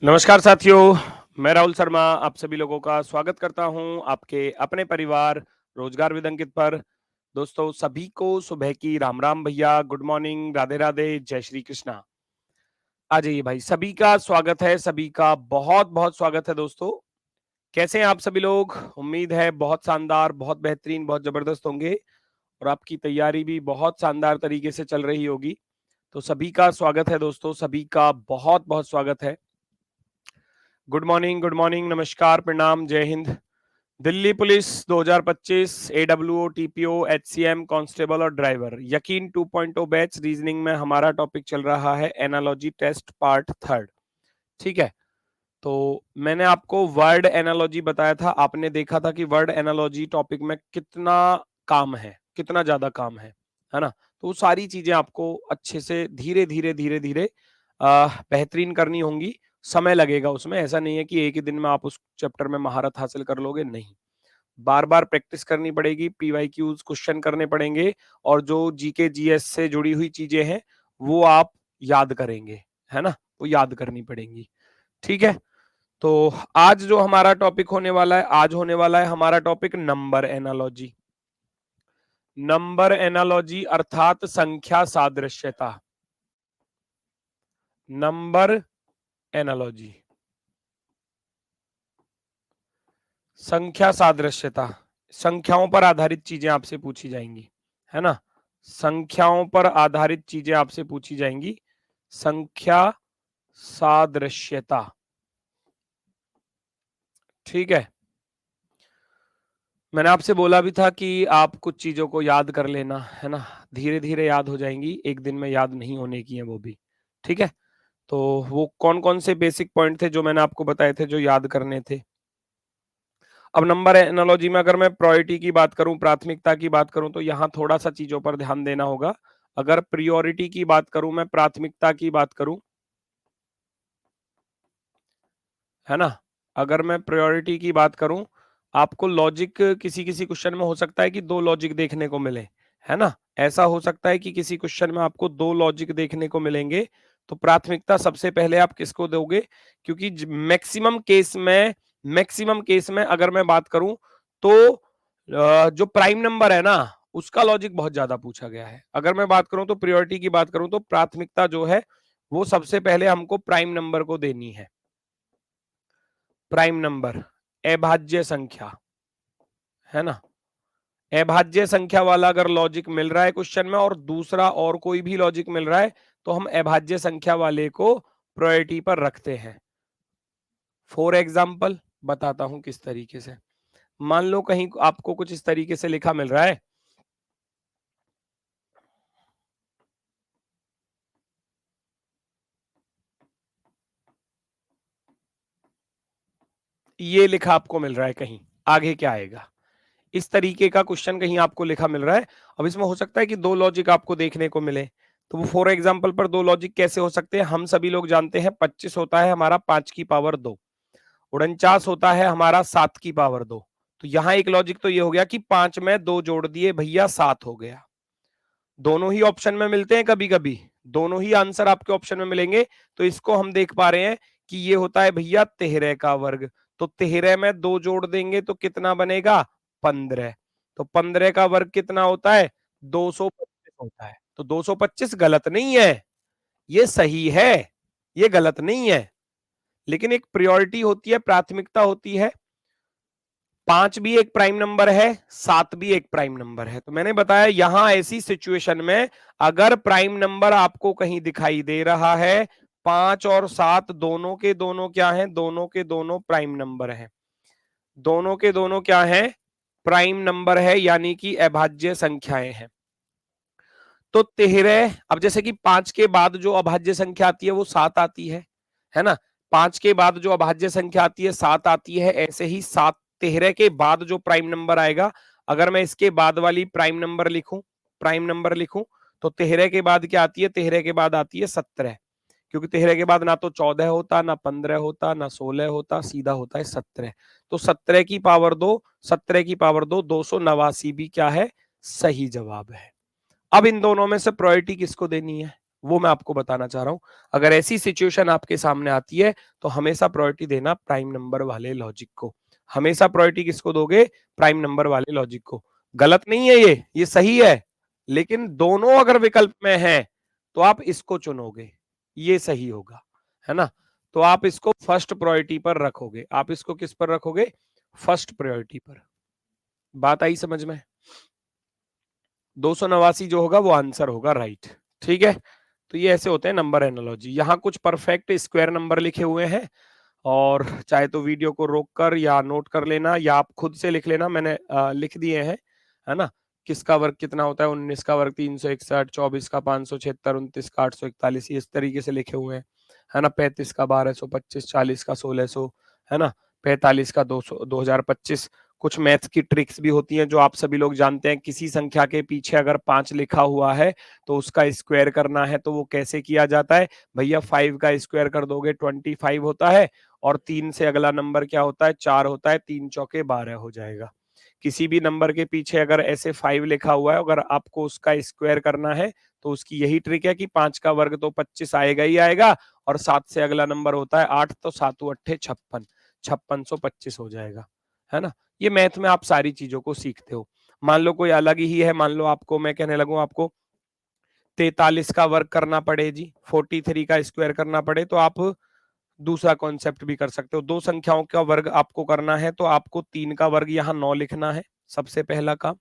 नमस्कार साथियों, मैं राहुल शर्मा आप सभी लोगों का स्वागत करता हूं आपके अपने परिवार रोजगार विद अंकित पर। दोस्तों सभी को सुबह की राम राम भैया, गुड मॉर्निंग, राधे राधे, जय श्री कृष्णा। आ जाइए भाई, सभी का स्वागत है, सभी का बहुत बहुत स्वागत है दोस्तों। कैसे हैं आप सभी लोग? उम्मीद है बहुत शानदार, बहुत बेहतरीन, बहुत जबरदस्त होंगे और आपकी तैयारी भी बहुत शानदार तरीके से चल रही होगी। तो सभी का स्वागत है दोस्तों, सभी का बहुत बहुत स्वागत है। गुड मॉर्निंग, नमस्कार, प्रणाम, जय हिंद। Delhi police 2025 AWO, TPO, HCM, constable और ड्राइवर यकीन 2.0 बैच रीजनिंग में हमारा टॉपिक चल रहा है एनालॉजी टेस्ट पार्ट थर्ड। ठीक है, तो मैंने आपको वर्ड एनालॉजी बताया था, आपने देखा था कि वर्ड एनालॉजी टॉपिक में कितना काम है, कितना ज्यादा काम है ना। तो वो सारी चीजें आपको अच्छे से धीरे धीरे धीरे धीरे बेहतरीन करनी होंगी। समय लगेगा उसमें, ऐसा नहीं है कि एक ही दिन में आप उस चैप्टर में महारत हासिल कर लोगे, नहीं। बार बार प्रैक्टिस करनी पड़ेगी, पीवाईक्यूज क्वेश्चन करने पड़ेंगे और जो जीके जीएस से जुड़ी हुई चीजें हैं वो आप याद करेंगे, है ना, वो याद करनी पड़ेंगी। ठीक है, तो आज जो हमारा टॉपिक होने वाला है, आज होने वाला है हमारा topic number analogy. Number analogy अर्थात संख्या सादृश्यता। नंबर एनालॉजी, संख्या सादृश्यता, संख्याओं पर आधारित चीजें आपसे पूछी जाएंगी, है ना। संख्याओं पर आधारित चीजें आपसे पूछी जाएंगी। संख्या सादृश्यता, ठीक है। मैंने आपसे बोला भी था कि आप कुछ चीजों को याद कर लेना, है ना, धीरे धीरे याद हो जाएंगी, एक दिन में याद नहीं होने की है वो भी। ठीक है, तो वो कौन कौन से बेसिक पॉइंट थे जो मैंने आपको बताए थे जो याद करने थे। अब नंबर एनालॉजी में अगर मैं प्रायोरिटी की बात करूं, प्राथमिकता की बात करूं, तो यहाँ थोड़ा सा चीजों पर ध्यान देना होगा। अगर प्रियोरिटी की बात करूं, मैं प्राथमिकता की बात करूं, है ना, अगर मैं प्रायोरिटी की बात करूं, आपको लॉजिक किसी किसी क्वेश्चन में हो सकता है कि दो लॉजिक देखने को मिले, है ना। ऐसा हो सकता है कि किसी क्वेश्चन में आपको दो लॉजिक देखने को मिलेंगे, तो प्राथमिकता सबसे पहले आप किसको दोगे? क्योंकि मैक्सिमम केस में अगर मैं बात करूं तो जो प्राइम नंबर है ना उसका लॉजिक बहुत ज्यादा पूछा गया है। अगर मैं बात करूं तो प्रायोरिटी की बात करूं तो प्राथमिकता जो है वो सबसे पहले हमको प्राइम नंबर को देनी है। प्राइम नंबर, अभाज्य संख्या, है ना। अभाज्य संख्या वाला अगर लॉजिक मिल रहा है क्वेश्चन में और दूसरा और कोई भी लॉजिक मिल रहा है तो हम अभाज्य संख्या वाले को प्रायोरिटी पर रखते हैं। फॉर एग्जाम्पल बताता हूं किस तरीके से। मान लो कहीं आपको कुछ इस तरीके से लिखा मिल रहा है, ये लिखा आपको मिल रहा है कहीं, आगे क्या आएगा, इस तरीके का क्वेश्चन कहीं आपको लिखा मिल रहा है। अब इसमें हो सकता है कि दो लॉजिक आपको देखने को मिले, तो वो फॉर एग्जाम्पल पर दो लॉजिक कैसे हो सकते हैं? हम सभी लोग जानते हैं 25 होता है हमारा 5 की पावर 2, 49 होता है हमारा 7 की पावर 2। तो यहाँ एक लॉजिक तो ये हो गया कि 5 में 2 जोड़ दिए भैया 7 हो गया। दोनों ही ऑप्शन में मिलते हैं, कभी कभी दोनों ही आंसर आपके ऑप्शन में मिलेंगे, तो इसको हम देख पा रहे हैं कि ये होता है भैया 13 का वर्ग। तो 13 में 2 जोड़ देंगे तो कितना बनेगा? 15। तो 15 का वर्ग कितना होता है? 225 होता है। तो 225 गलत नहीं है, ये सही है, ये गलत नहीं है। लेकिन एक प्रायोरिटी होती है, प्राथमिकता होती है। 5 भी एक प्राइम नंबर है, 7 भी एक प्राइम नंबर है। तो मैंने बताया यहां ऐसी सिचुएशन में अगर प्राइम नंबर आपको कहीं दिखाई दे रहा है, 5 और 7 दोनों के दोनों क्या हैं? दोनों के दोनों प्राइम नंबर हैं। दोनों के दोनों क्या हैं? प्राइम नंबर है, यानी कि अभाज्य संख्याएं हैं। तो 13, अब जैसे कि 5 के बाद जो अभाज्य संख्या आती है वो 7 आती है ना। 5 के बाद जो अभाज्य संख्या आती है 7 आती है, ऐसे ही 7 13 के बाद जो प्राइम नंबर आएगा, अगर मैं इसके बाद वाली प्राइम नंबर लिखूं तो 13 के बाद क्या आती है? 13 के बाद आती है 17, क्योंकि 13 के बाद ना तो 14 होता, ना 15 होता, ना 16 होता, सीधा होता है 17। तो 17 की पावर 2, 17 की पावर 2, 289 भी क्या है? सही जवाब है। अब इन दोनों में से प्रायोरिटी किसको देनी है वो मैं आपको बताना चाह रहा हूं। अगर ऐसी सिचुएशन आपके सामने आती है तो हमेशा प्रायोरिटी देना प्राइम नंबर वाले लॉजिक को। हमेशा प्रायोरिटी किसको दोगे? प्राइम नंबर वाले लॉजिक को। गलत नहीं है ये सही है, लेकिन दोनों अगर विकल्प में है तो आप इसको चुनोगे, ये सही होगा, है ना? तो आप इसको फर्स्ट प्रायोरिटी पर रखोगे। आप इसको किस पर रखोगे? फर्स्ट प्रायोरिटी पर। बात आई समझ में? 289 जो होगा वो आंसर होगा, राइट। ठीक है, तो ये ऐसे होते हैं नंबर एनालॉजी। यहाँ कुछ परफेक्ट स्क्वायर नंबर लिखे हुए हैं, और चाहे तो वीडियो को रोककर या नोट कर लेना या आप खुद से लिख लेना, मैंने लिख दिए हैं, है ना? किसका वर्ग कितना होता है? 19 का वर्ग 361, 24 का 576, 29 का 841, इस तरीके से लिखे हुए हैं, है ना? 35 का 1225, 40 का 1600, है ना? 45 का 200 2025। कुछ मैथ्स की ट्रिक्स भी होती हैं जो आप सभी लोग जानते हैं। किसी संख्या के पीछे अगर 5 लिखा हुआ है तो उसका स्क्वायर करना है, तो वो कैसे किया जाता है? भैया 5 का स्क्वायर कर दोगे 25 होता है, और 3 से अगला नंबर क्या होता है? 4 होता है, 3 चौके 12 हो जाएगा। किसी भी नंबर के पीछे अगर ऐसे 5 लिखा हुआ है, अगर आपको उसका स्क्वायर करना है तो उसकी यही ट्रिक है कि 5 का वर्ग तो 25 आएगा ही आएगा, और 7 से अगला नंबर होता है 8, तो 7 अट्ठे 56, 5625 हो जाएगा, है ना? ये मैथ में आप सारी चीजों को सीखते हो। मान लो कोई अलग ही है, मान लो आपको मैं कहने लगूं आपको 43 का वर्ग करना पड़े जी, 43 का स्क्वायर करना पड़े, तो आप दूसरा कॉन्सेप्ट भी कर सकते हो। दो संख्याओं का वर्ग आपको करना है तो आपको 3 का वर्ग यहाँ 9 लिखना है, सबसे पहला काम,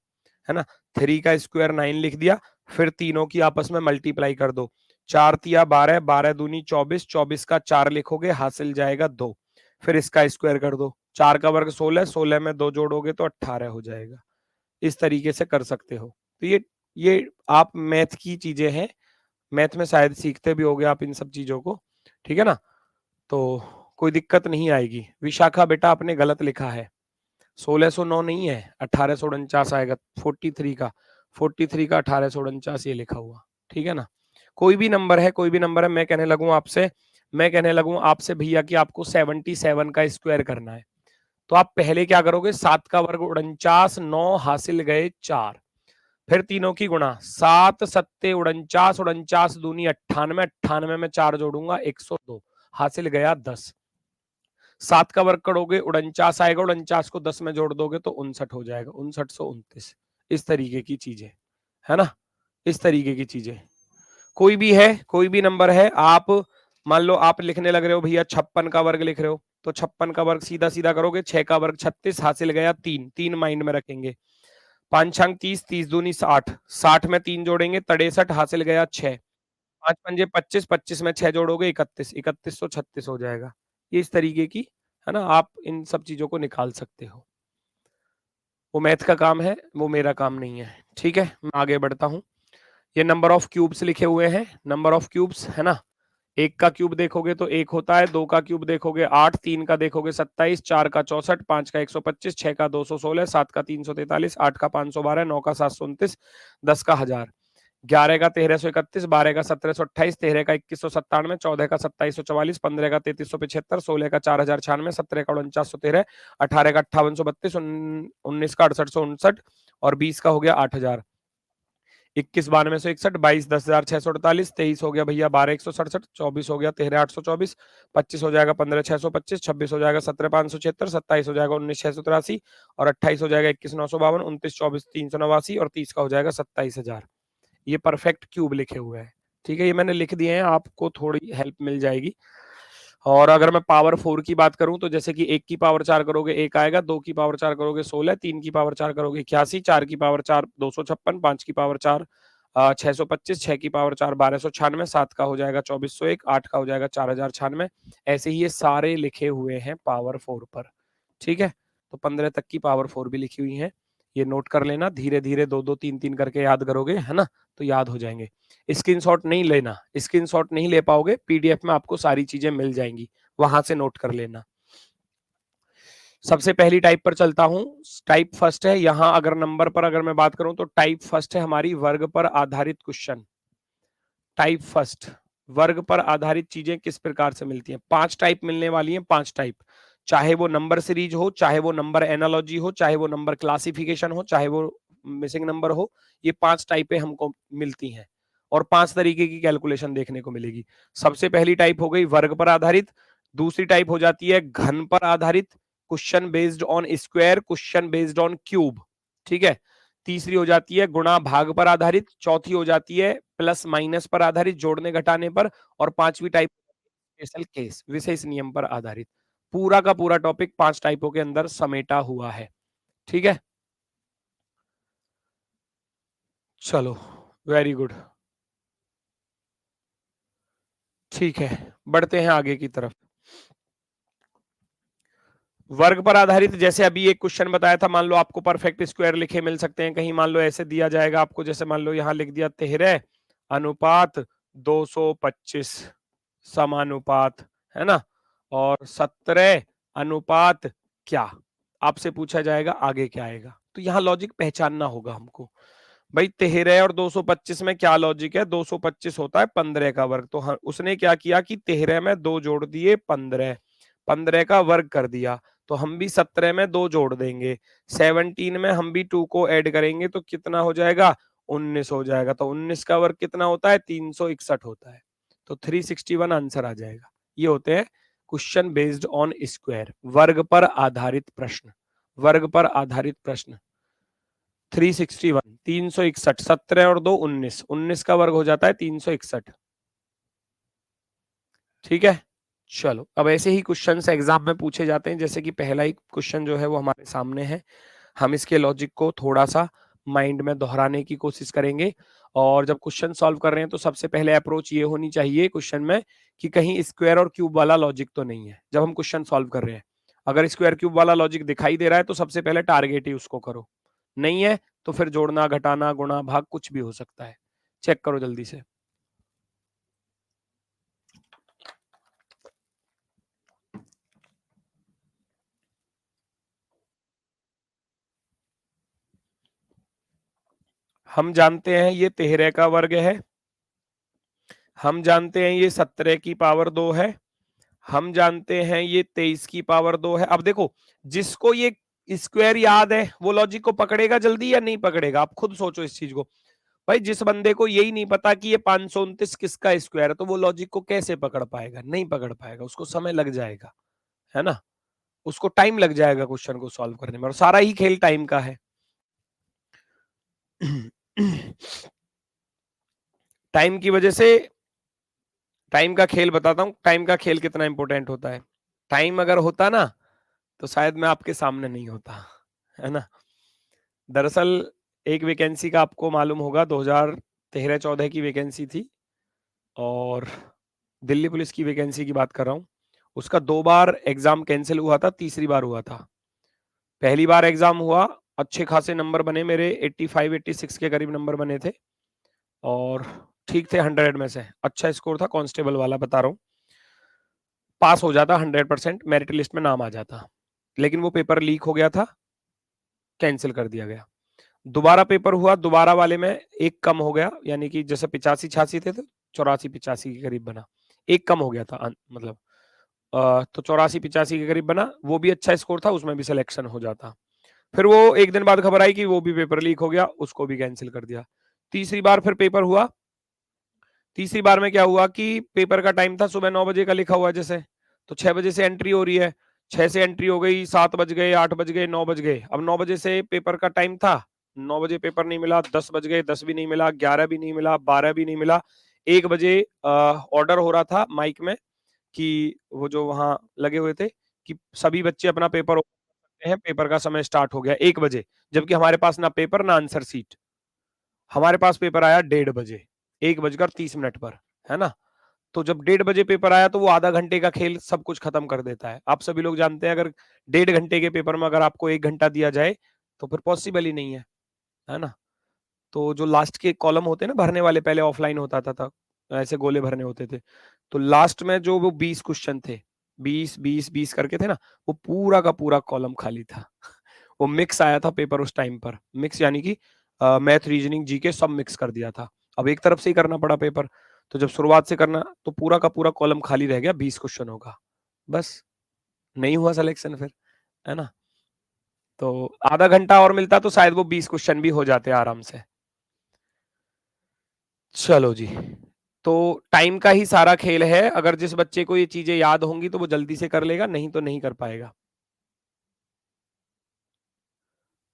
है ना? 3 का स्क्वायर 9 लिख दिया, फिर तीनों की आपस में मल्टीप्लाई कर दो। 4 तिया 12, 12 दूनी 24, 24 का 4 लिखोगे, हासिल जाएगा 2। फिर इसका स्क्वायर कर दो, 4 का वर्ग 16, 16 में 2 जोड़ोगे तो 18 हो जाएगा। इस तरीके से कर सकते हो। तो ये आप मैथ की चीजें हैं, मैथ में शायद सीखते भी होगे आप इन सब चीजों को, ठीक है ना? तो कोई दिक्कत नहीं आएगी। विशाखा बेटा आपने गलत लिखा है, 1609 नहीं है, 1849 आएगा। 43 का 1849 ये लिखा हुआ, ठीक है ना? कोई भी नंबर है, कोई भी नंबर है, मैं कहने लगूं आपसे भैया कि आपको 77 का स्क्वायर करना है, तो आप पहले क्या करोगे? 7 का वर्ग 49, 9 हासिल गए 4, फिर तीनों की गुणा, 7 सत्ते 49, 49 दूनी 98, 98 में 4 जोड़ूंगा 102, हासिल गया 10। 7 का वर्ग करोगे 49 आएगा, 49 को 10 में जोड़ दोगे तो 59 हो जाएगा, 5929। इस तरीके की चीजें, है ना? इस तरीके की चीजें कोई भी है, कोई भी नंबर है, आप मान लो आप लिखने लग रहे हो भैया 56 का वर्ग लिख रहे हो, तो 56 का वर्ग सीधा सीधा करोगे, 6 का वर्ग 36, हासिल गया 3, 3 माइंड में रखेंगे। 5 छंग 30, 30 दूनी 60, 60 में 3 जोड़ेंगे 63, हासिल गया 6, 5 पंजे 25, 25 में 6 जोड़ोगे 31, 3136 हो जाएगा। ये इस तरीके की, है ना? आप इन सब चीजों को निकाल सकते हो। वो मैथ का काम है, वो मेरा काम नहीं है, ठीक है? मैं आगे बढ़ता हूँ। ये नंबर ऑफ क्यूब्स लिखे हुए हैं, नंबर ऑफ क्यूब्स, है ना? एक का क्यूब देखोगे तो एक होता है, दो का क्यूब देखोगे 8, तीन का देखोगे 27, 4 का 64, 5 का 125, 6 का 216, 7 का 343, 8 का 512, 9 का 729, 10 का 1000, 11 का 1331, 12 का 1728, 13 का 2197, 14 का 2744, 15 का 3375, 16 का 4096, 17 का 4913, 18 का 5832, 19 का 6859, और 20 का हो गया 8000, 21 9261, 22 10,648, 23 हो गया भैया 12,167, 24 हो गया 13,824, 25 हो जाएगा 15,625, 26 हो जाएगा 17,576, 27 हो जाएगा 19,683, और 28 हो जाएगा 21,952, 29 24 389, और 30 का हो जाएगा 27,000। ये परफेक्ट क्यूब लिखे हुए हैं, ठीक है? ये मैंने लिख दिए हैं, आपको थोड़ी हेल्प मिल जाएगी। और अगर मैं पावर 4 की बात करूं तो जैसे कि 1 की पावर 4 करोगे 1 आएगा, 2 की पावर 4 करोगे 16, 3 की पावर 4 करोगे 81, 4 की पावर 4 256, 5 की पावर 4 625, 6 की पावर 4 1296, 7 का हो जाएगा 2401, 8 का हो जाएगा 4096। ऐसे ही ये सारे लिखे हुए हैं पावर 4 पर, ठीक है? तो 15 तक की पावर 4 भी लिखी हुई है, ये नोट कर लेना। धीरे धीरे 2 2 3 3 करके याद करोगे, है ना? तो याद हो जाएंगे। स्क्रीनशॉट नहीं लेना, स्क्रीनशॉट नहीं ले पाओगे, पीडीएफ में आपको सारी चीजें मिल जाएंगी, वहां से नोट कर लेना। सबसे पहली टाइप पर चलता हूं, टाइप फर्स्ट है। यहां अगर नंबर पर अगर मैं बात करूं तो टाइप फर्स्ट है हमारी वर्ग पर आधारित क्वेश्चन। टाइप फर्स्ट, वर्ग पर आधारित चीजें किस प्रकार से मिलती हैं? 5 टाइप मिलने वाली हैं, 5 टाइप, चाहे वो नंबर सीरीज हो, चाहे वो नंबर एनालॉजी हो, चाहे वो नंबर क्लासिफिकेशन हो, चाहे वो मिसिंग नंबर हो, ये 5 टाइपें हमको मिलती हैं। और 5 तरीके की कैलकुलेशन देखने को मिलेगी। सबसे पहली टाइप हो गई वर्ग पर आधारित, दूसरी टाइप हो जाती है घन पर आधारित, question based on square, question based on cube, ठीक है। तीसरी हो जाती है गुणा भाग पर आधारित, चौथी हो जाती है प्लस माइनस पर आधारित जोड़ने घटाने पर, और पांचवी टाइप स्पेशल केस विशेष नियम पर आधारित। पूरा का पूरा टॉपिक 5 टाइपों के अंदर समेटा हुआ है, ठीक है। चलो वेरी गुड, ठीक है, बढ़ते हैं आगे की तरफ। वर्ग पर आधारित जैसे अभी एक क्वेश्चन बताया था, मान लो आपको परफेक्ट स्क्वायर लिखे मिल सकते हैं, कहीं मान लो ऐसे दिया जाएगा आपको, जैसे मान लो यहां लिख दिया 13 अनुपात 225 समानुपात, है ना, और 17 अनुपात क्या, आपसे पूछा जाएगा आगे क्या आएगा। तो यहाँ लॉजिक पहचानना होगा हमको, भाई 13 और 225 में क्या लॉजिक है, 225 होता है 15 का वर्ग, तो उसने क्या किया कि 13 में 2 जोड़ दिए 15, 15 का वर्ग कर दिया, तो हम भी 17 में 2 जोड़ देंगे, 17 में हम भी 2 को ऐड करेंगे तो कितना हो जाएगा, 19 हो जाएगा, तो 19 का वर्ग कितना होता है, 361 होता है, तो 361 आंसर आ जाएगा। ये होते हैं क्वेश्चन बेस्ड ऑन स्क्वायर, वर्ग पर आधारित प्रश्न, वर्ग पर आधारित प्रश्न। 361 361, 17 और 2 19, 19 का वर्ग हो जाता है 361, ठीक है। चलो अब ऐसे ही क्वेश्चन एग्जाम में पूछे जाते हैं, जैसे कि पहला ही क्वेश्चन जो है वो हमारे सामने है, हम इसके लॉजिक को थोड़ा सा माइंड में दोहराने की कोशिश करेंगे। और जब क्वेश्चन सॉल्व कर रहे हैं तो सबसे पहले अप्रोच ये होनी चाहिए क्वेश्चन में कि कहीं स्क्वायर और क्यूब वाला लॉजिक तो नहीं है जब हम क्वेश्चन सॉल्व कर रहे हैं। अगर स्क्वायर क्यूब वाला लॉजिक दिखाई दे रहा है तो सबसे पहले टारगेट ही उसको करो, नहीं है तो फिर जोड़ना घटाना गुणा भाग कुछ भी हो सकता है, चेक करो जल्दी से। हम जानते हैं ये 13 का वर्ग है, हम जानते हैं ये 17 की पावर 2 है, हम जानते हैं ये 23 की पावर 2 है। अब देखो जिसको ये स्क्वायर याद है वो लॉजिक को पकड़ेगा जल्दी या नहीं पकड़ेगा, आप खुद सोचो इस चीज को। भाई जिस बंदे को यही नहीं पता कि ये 529 किसका स्क्वायर है तो वो लॉजिक को कैसे पकड़ पाएगा, नहीं पकड़ पाएगा, उसको समय लग जाएगा, है ना, उसको टाइम लग जाएगा क्वेश्चन को सॉल्व करने में, और सारा ही खेल टाइम का है। टाइम की वजह से, टाइम का खेल बताता हूं, टाइम का खेल कितना इंपॉर्टेंट होता है। टाइम अगर होता ना तो शायद मैं आपके सामने नहीं होता, है ना। दरअसल एक वैकेंसी का आपको मालूम होगा 2013-14 की वैकेंसी थी, और दिल्ली पुलिस की वैकेंसी की बात कर रहा हूँ। उसका 2 बार एग्जाम कैंसिल हुआ था, तीसरी बार हुआ था। पहली बार एग्जाम हुआ, अच्छे खासे नंबर बने मेरे, 85-86 के करीब नंबर बने थे, और ठीक थे 100 में से, अच्छा स्कोर था, कांस्टेबल वाला बता रहा हूँ, पास हो जाता 100%, मेरिट लिस्ट में नाम आ जाता, लेकिन वो पेपर लीक हो गया था, कैंसिल कर दिया गया। दोबारा पेपर हुआ, दोबारा वाले में एक कम हो गया, यानी कि जैसे 85-86 थे तो 84-85 के करीब बना, एक कम हो गया था, मतलब तो 84-85 के करीब बना, वो भी अच्छा स्कोर था, उसमें भी सिलेक्शन हो जाता। फिर वो एक दिन बाद खबर आई कि वो भी पेपर लीक हो गया, उसको भी कैंसिल कर दिया। तीसरी बार फिर पेपर हुआ, तीसरी बार में क्या हुआ कि पेपर का टाइम था सुबह 9 बजे का लिखा हुआ, जैसे तो 6 बजे से एंट्री हो रही है, 6 से एंट्री हो गई, 7 बज गए, 8 बज गए, 9 बज गए, अब 9 बजे से पेपर का टाइम था, 9 बजे पेपर नहीं मिला, 10 बज गए, 10 भी नहीं मिला, 11 भी नहीं मिला, 12 भी नहीं मिला, 1 बजे ऑर्डर हो रहा था माइक में कि वो जो वहां लगे हुए थे कि सभी बच्चे अपना पेपर ओपन कर सकते हैं, पेपर का समय स्टार्ट हो गया 1 बजे, जबकि हमारे पास ना पेपर ना आंसर सीट, हमारे पास पेपर आया 1:30 बजे, 1:30 पर, है ना। तो जब 1:30 बजे पेपर आया तो वो आधा घंटे का खेल सब कुछ खत्म कर देता है। आप सभी लोग जानते हैं अगर 1:30 घंटे के पेपर में अगर आपको 1 घंटा दिया जाए तो फिर पॉसिबल ही नहीं है ना। तो जो लास्ट के कॉलम होते हैं ना भरने वाले, पहले ऑफलाइन होता था ऐसे गोले भरने होते थे, तो लास्ट में जो वो 20 क्वेश्चन थे, 20 करके थे ना, वो पूरा का पूरा कॉलम खाली था। वो मिक्स आया था पेपर उस टाइम पर, मिक्स यानी कि मैथ रीजनिंग जीके सब मिक्स कर दिया था, अब एक तरफ से ही करना पड़ा पेपर, तो जब शुरुआत से करना तो पूरा का पूरा कॉलम खाली रह गया 20 क्वेश्चन होगा, बस नहीं हुआ सिलेक्शन फिर, है ना। तो आधा घंटा और मिलता तो शायद वो 20 क्वेश्चन भी हो जाते आराम से। चलो जी, तो टाइम का ही सारा खेल है। अगर जिस बच्चे को ये चीजें याद होंगी तो वो जल्दी से कर लेगा, नहीं तो नहीं कर पाएगा।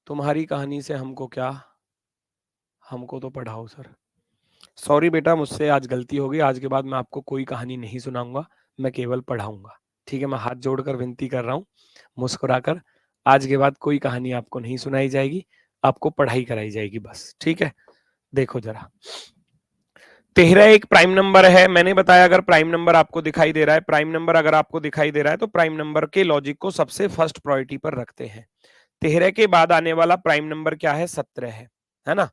तुम्हारी कहानी से हमको क्या, हमको तो पढ़ाओ सर। सॉरी बेटा, मुझसे आज गलती हो गई। आज के बाद मैं आपको कोई कहानी नहीं सुनाऊंगा, मैं केवल पढ़ाऊंगा। ठीक है, मैं हाथ जोड़कर विनती कर रहा हूँ, मुस्कुराकर। आज के बाद कोई कहानी आपको नहीं सुनाई जाएगी, आपको पढ़ाई कराई जाएगी बस। ठीक है, देखो जरा। 13 एक प्राइम नंबर है। मैंने बताया अगर प्राइम नंबर आपको दिखाई दे रहा है, प्राइम नंबर अगर आपको दिखाई दे रहा है तो प्राइम नंबर के लॉजिक को सबसे फर्स्ट प्रायोरिटी पर रखते हैं। 13 के बाद आने वाला प्राइम नंबर क्या है? 17 है ना।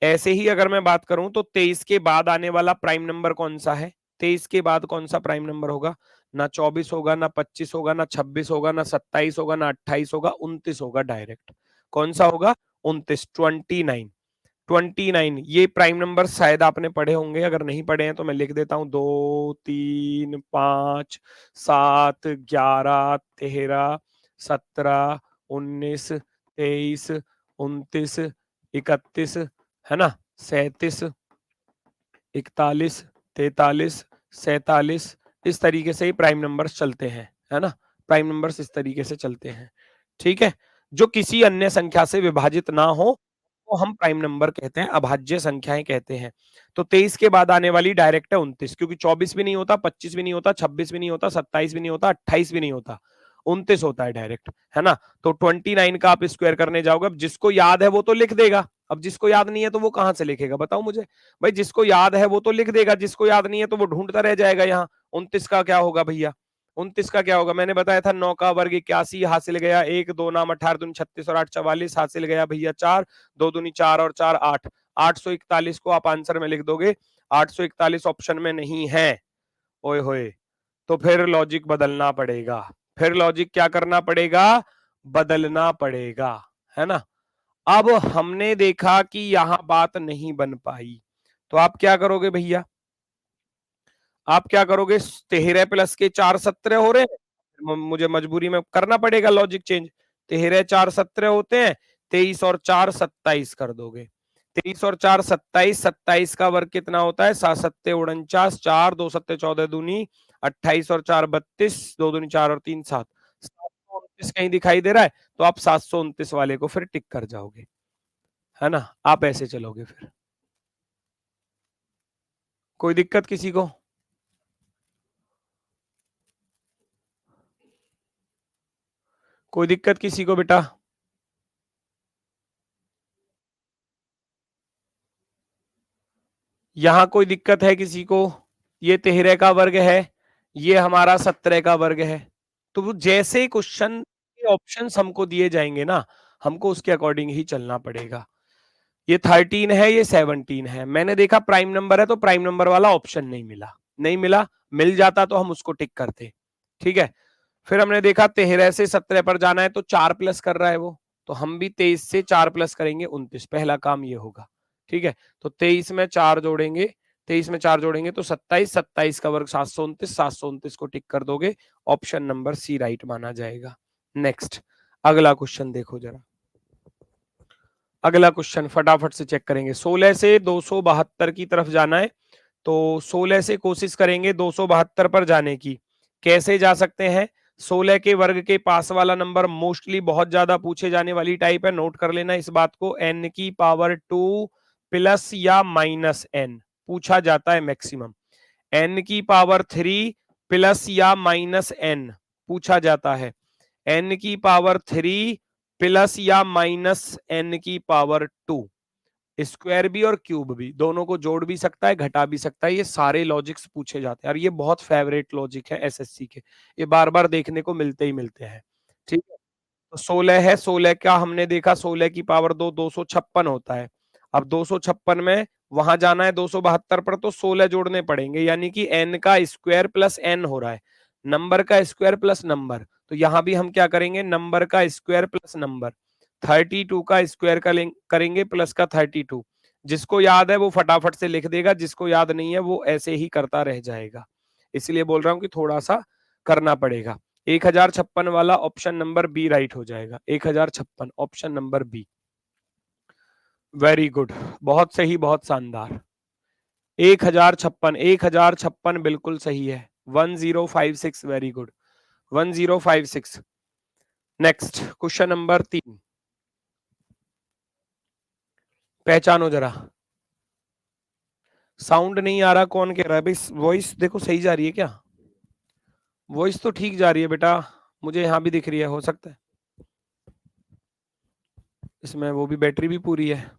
ऐसे ही अगर मैं बात करूं तो 23 के बाद आने वाला प्राइम नंबर कौन सा है? 23 के बाद कौन सा प्राइम नंबर होगा? ना 24 होगा, ना 25 होगा, ना 26 होगा, ना 27 होगा, ना 28 होगा, 29 होगा डायरेक्ट। कौन सा होगा? 29, 29। 29 ये प्राइम नंबर शायद आपने पढ़े होंगे, अगर नहीं पढ़े हैं तो मैं लिख देता हूं। 2, 3, 5, 7, 11, 13, 17, 23, 29, 31, है ना, 37, 41, 43, 47, इस तरीके से ही प्राइम नंबर्स चलते हैं, है ना। प्राइम नंबर्स इस तरीके से चलते हैं। ठीक है, जो किसी अन्य संख्या से विभाजित ना हो तो हम प्राइम नंबर कहते हैं, अभाज्य संख्याएं कहते हैं। तो 23 के बाद आने वाली डायरेक्ट है 29, क्योंकि 24 भी नहीं होता, 25 भी नहीं होता, 26 भी नहीं होता, 27 भी नहीं होता, 28 भी नहीं होता, 29 होता है डायरेक्ट, है ना। तो 29 का आप स्क्वायर करने जाओगे, अब जिसको याद है वो तो लिख देगा, अब जिसको याद नहीं है तो वो कहां से लिखेगा, बताओ मुझे। भाई जिसको याद है वो तो लिख देगा, जिसको याद नहीं है तो वो ढूंढता रह जाएगा यहाँ। 29 का क्या होगा भैया? 29 का क्या होगा? मैंने बताया था 9 का वर्ग 81, हासिल गया 1, 2 नाम 18 दूनी 36 और 8 44, हासिल गया भैया 4, 2 दूनी 4 और 4 8। 841 को आप आंसर में लिख दोगे, 841 ऑप्शन में नहीं है। ओए होए, तो फिर लॉजिक बदलना पड़ेगा। फिर लॉजिक क्या करना पड़ेगा? बदलना पड़ेगा, है ना। अब हमने देखा कि यहां बात नहीं बन पाई, तो आप क्या करोगे भैया? आप क्या करोगे? 13 प्लस के 4 17 हो रहे हैं, मुझे मजबूरी में करना पड़ेगा लॉजिक चेंज। 13 4 17 होते हैं, 23 और 4 27 कर दोगे। 23 और 4 27, 27 का वर्ग कितना होता है? 7 सत्ते 49, 4 2 सत्ते 14 दूनी 28 और 4 32, 2 दूनी 4 और 3 7। 729 कहीं दिखाई दे रहा है तो आप 729 वाले को फिर टिक कर जाओगे, है ना। आप ऐसे चलोगे फिर। कोई दिक्कत किसी को? कोई दिक्कत किसी को बेटा? यहां कोई दिक्कत है किसी को? ये 13 का वर्ग है, ये हमारा 17 का वर्ग है। तो वो जैसे क्वेश्चन के ऑप्शंस हमको दिए जाएंगे ना, हमको उसके अकॉर्डिंग ही चलना पड़ेगा। ये 13 है, ये 17 है। मैंने देखा प्राइम नंबर है तो प्राइम नंबर वाला ऑप्शन नहीं मिला, नहीं मिला, मिल जाता तो हम उसको टिक करते। ठीक है, फिर हमने देखा 13 से 17 पर जाना है तो 4 प्लस कर रहा है वो, तो हम भी 23 से 4 प्लस करेंगे 29, पहला काम ये होगा। ठीक है, तो 23 में 4 जोड़ेंगे, 23 में 4 जोड़ेंगे तो 27, 27 का वर्ग 729, 729 को टिक कर दोगे, ऑप्शन नंबर सी राइट माना जाएगा। नेक्स्ट, अगला क्वेश्चन देखो जरा। अगला क्वेश्चन फटाफट से चेक करेंगे। 16 से 272 की तरफ जाना है, तो 16 से कोशिश करेंगे 272 पर जाने की। कैसे जा सकते हैं? 16 के वर्ग के पास वाला नंबर मोस्टली बहुत ज्यादा पूछे जाने वाली टाइप है, नोट कर लेना इस बात को। n की पावर 2 प्लस या माइनस n पूछा जाता है मैक्सिमम। n की पावर 3 प्लस या माइनस n पूछा जाता है। n की पावर 3 प्लस या माइनस n की पावर 2, स्क्वायर भी और क्यूब भी, दोनों को जोड़ भी सकता है, घटा भी सकता है। ये सारे लॉजिक्स पूछे जाते हैं और ये बहुत फेवरेट लॉजिक है एसएससी के, ये बार बार देखने को मिलते ही मिलते हैं। ठीक है, तो 16 है, 16 का हमने देखा 16 की पावर 2 256 होता है। अब 256 में वहां जाना है 272 पर, तो 16 जोड़ने पड़ेंगे, यानी कि n का स्क्वायर प्लस n हो रहा है, नंबर का स्क्वायर प्लस नंबर। तो यहां भी हम क्या करेंगे? नंबर का स्क्वायर प्लस नंबर। 32 का स्क्वायर करेंगे प्लस का 32। जिसको याद है वो फटाफट से लिख देगा, जिसको याद नहीं है वो ऐसे ही करता रह जाएगा। इसलिए बोल रहा हूं कि थोड़ा सा करना पड़ेगा। 1056 वाला ऑप्शन नंबर बी राइट हो जाएगा। 1056 option number B. Very good, बहुत सही, बहुत शानदार। 1056 बिल्कुल सही है। 1056, very good. 1056। Next question number 3, पहचानो जरा। साउंड नहीं आ रहा, कौन कह रहा है भाई? वॉइस देखो सही जा रही है क्या? वॉइस तो ठीक जा रही है बेटा, मुझे यहाँ भी दिख रही है। हो सकता है इसमें वो भी बैटरी भी पूरी है।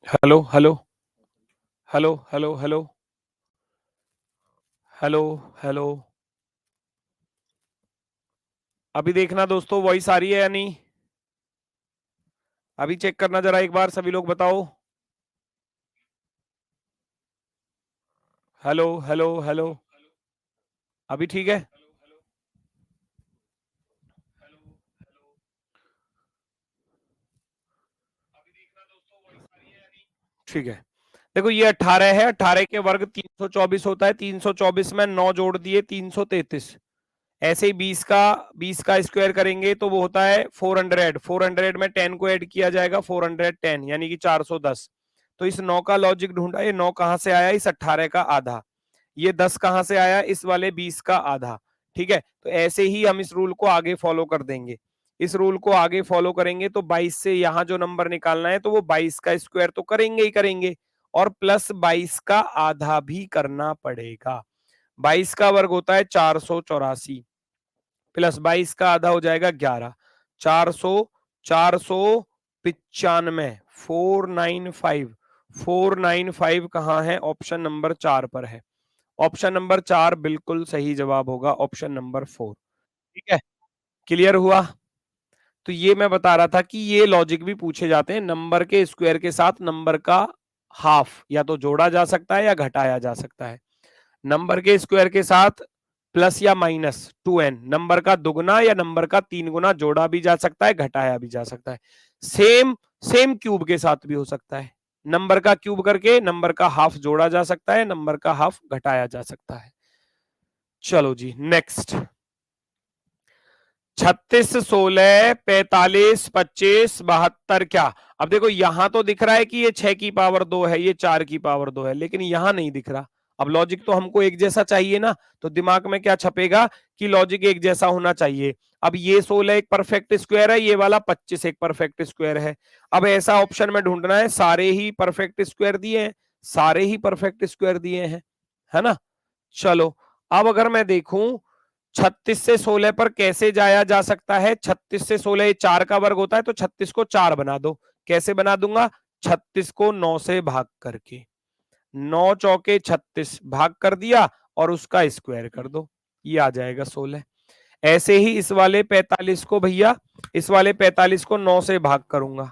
Hello hello hello hello hello hello hello. अभी देखना दोस्तों, वॉइस आ रही है या नहीं? अभी चेक करना जरा एक बार, सभी लोग बताओ। Hello hello hello. अभी ठीक है? ठीक है। देखो ये 18 है, 18 के वर्ग 324 होता है, 324 में 9 जोड़ दिए 333। ऐसे ही 20 का स्क्वायर करेंगे तो वो होता है 400। 400 में 10 को ऐड किया जाएगा, 410 यानी कि 410। तो इस 9 का लॉजिक ढूंढा, ये 9 कहां से आया? इस 18 का आधा। ये 10 कहां से आया? इस वाले 20 का आधा। ठीक है, तो ऐसे ही हम इस रूल को आगे फॉलो कर देंगे। इस रूल को आगे फॉलो करेंगे तो 22 से यहां जो नंबर निकालना है तो वो 22 का स्क्वायर तो करेंगे ही करेंगे, और प्लस 22 का आधा भी करना पड़ेगा। 22 का वर्ग होता है 484 प्लस 22 का आधा हो जाएगा 11, 495 495 495 कहाँ है? ऑप्शन नंबर 4 पर है। ऑप्शन नंबर 4 बिल्कुल सही जवाब होगा, ऑप्शन नंबर 4। ठीक है, क्लियर हुआ? तो ये मैं बता रहा था कि ये लॉजिक भी पूछे जाते हैं। नंबर के स्क्वायर के साथ नंबर का हाफ या तो जोड़ा जा सकता है या घटाया जा सकता है। नंबर के स्क्वायर के साथ प्लस या माइनस 2n, नंबर का दुगना या नंबर का 3 गुना जोड़ा भी जा सकता है, घटाया भी जा सकता है। सेम सेम क्यूब के साथ भी हो सकता है। नंबर का क्यूब करके नंबर का हाफ जोड़ा जा सकता है, नंबर का हाफ घटाया जा सकता है। चलो जी नेक्स्ट। 36, 16, 45, 25, 72 क्या? अब देखो यहां तो दिख रहा है कि ये 6 की पावर 2 है, ये 4 की पावर 2 है, लेकिन यहां नहीं दिख रहा। अब लॉजिक तो हमको एक जैसा चाहिए ना, तो दिमाग में क्या छपेगा कि लॉजिक एक जैसा होना चाहिए। अब ये 16 एक परफेक्ट स्क्वायर है, ये वाला 25 एक परफेक्ट स्क्वायर है। अब ऐसा ऑप्शन में ढूंढना है सारे ही परफेक्ट स्क्वायर दिए हैं, सारे ही परफेक्ट स्क्वायर दिए हैं, है ना। चलो अब अगर मैं देखूं 36 से 16 पर कैसे जाया जा सकता है? 36 से 16 4 का वर्ग होता है, तो 36 को 4 बना दो। कैसे बना दूंगा? 36 को 9 से भाग करके, 9 चौके 36 भाग कर दिया और उसका स्क्वायर कर दो, ये आ जाएगा 16। ऐसे ही इस वाले 45 को भैया, इस वाले 45 को 9 से भाग करूंगा,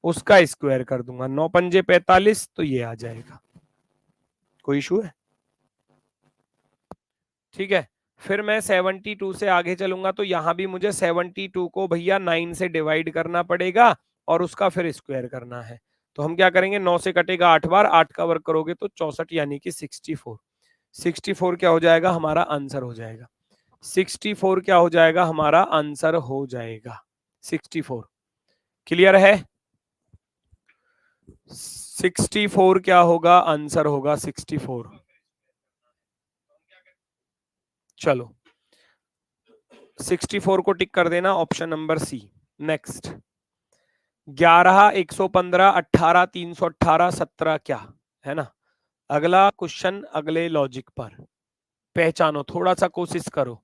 उसका स्क्वायर कर दूंगा, 9 पंजे 45, तो ये आ जाएगा। कोई इशू है? ठीक है, फिर मैं 72 से आगे चलूंगा, तो यहां भी मुझे 72 को भैया 9 से डिवाइड करना पड़ेगा और उसका फिर स्क्वायर करना है। तो हम क्या करेंगे, 9 से कटेगा 8 बार, 8 का वर्ग करोगे तो 64 यानी कि 64। 64 क्या हो जाएगा? हमारा आंसर हो जाएगा। 64 क्या हो जाएगा? हमारा आंसर हो जाएगा 64। क्लियर है? 64 क्या होगा? आंसर होगा 64। चलो 64 को टिक कर देना, ऑप्शन नंबर सी। नेक्स्ट 11, 115, 18, 318, 17 क्या है ना। अगला क्वेश्चन अगले लॉजिक पर। पहचानो, थोड़ा सा कोशिश करो,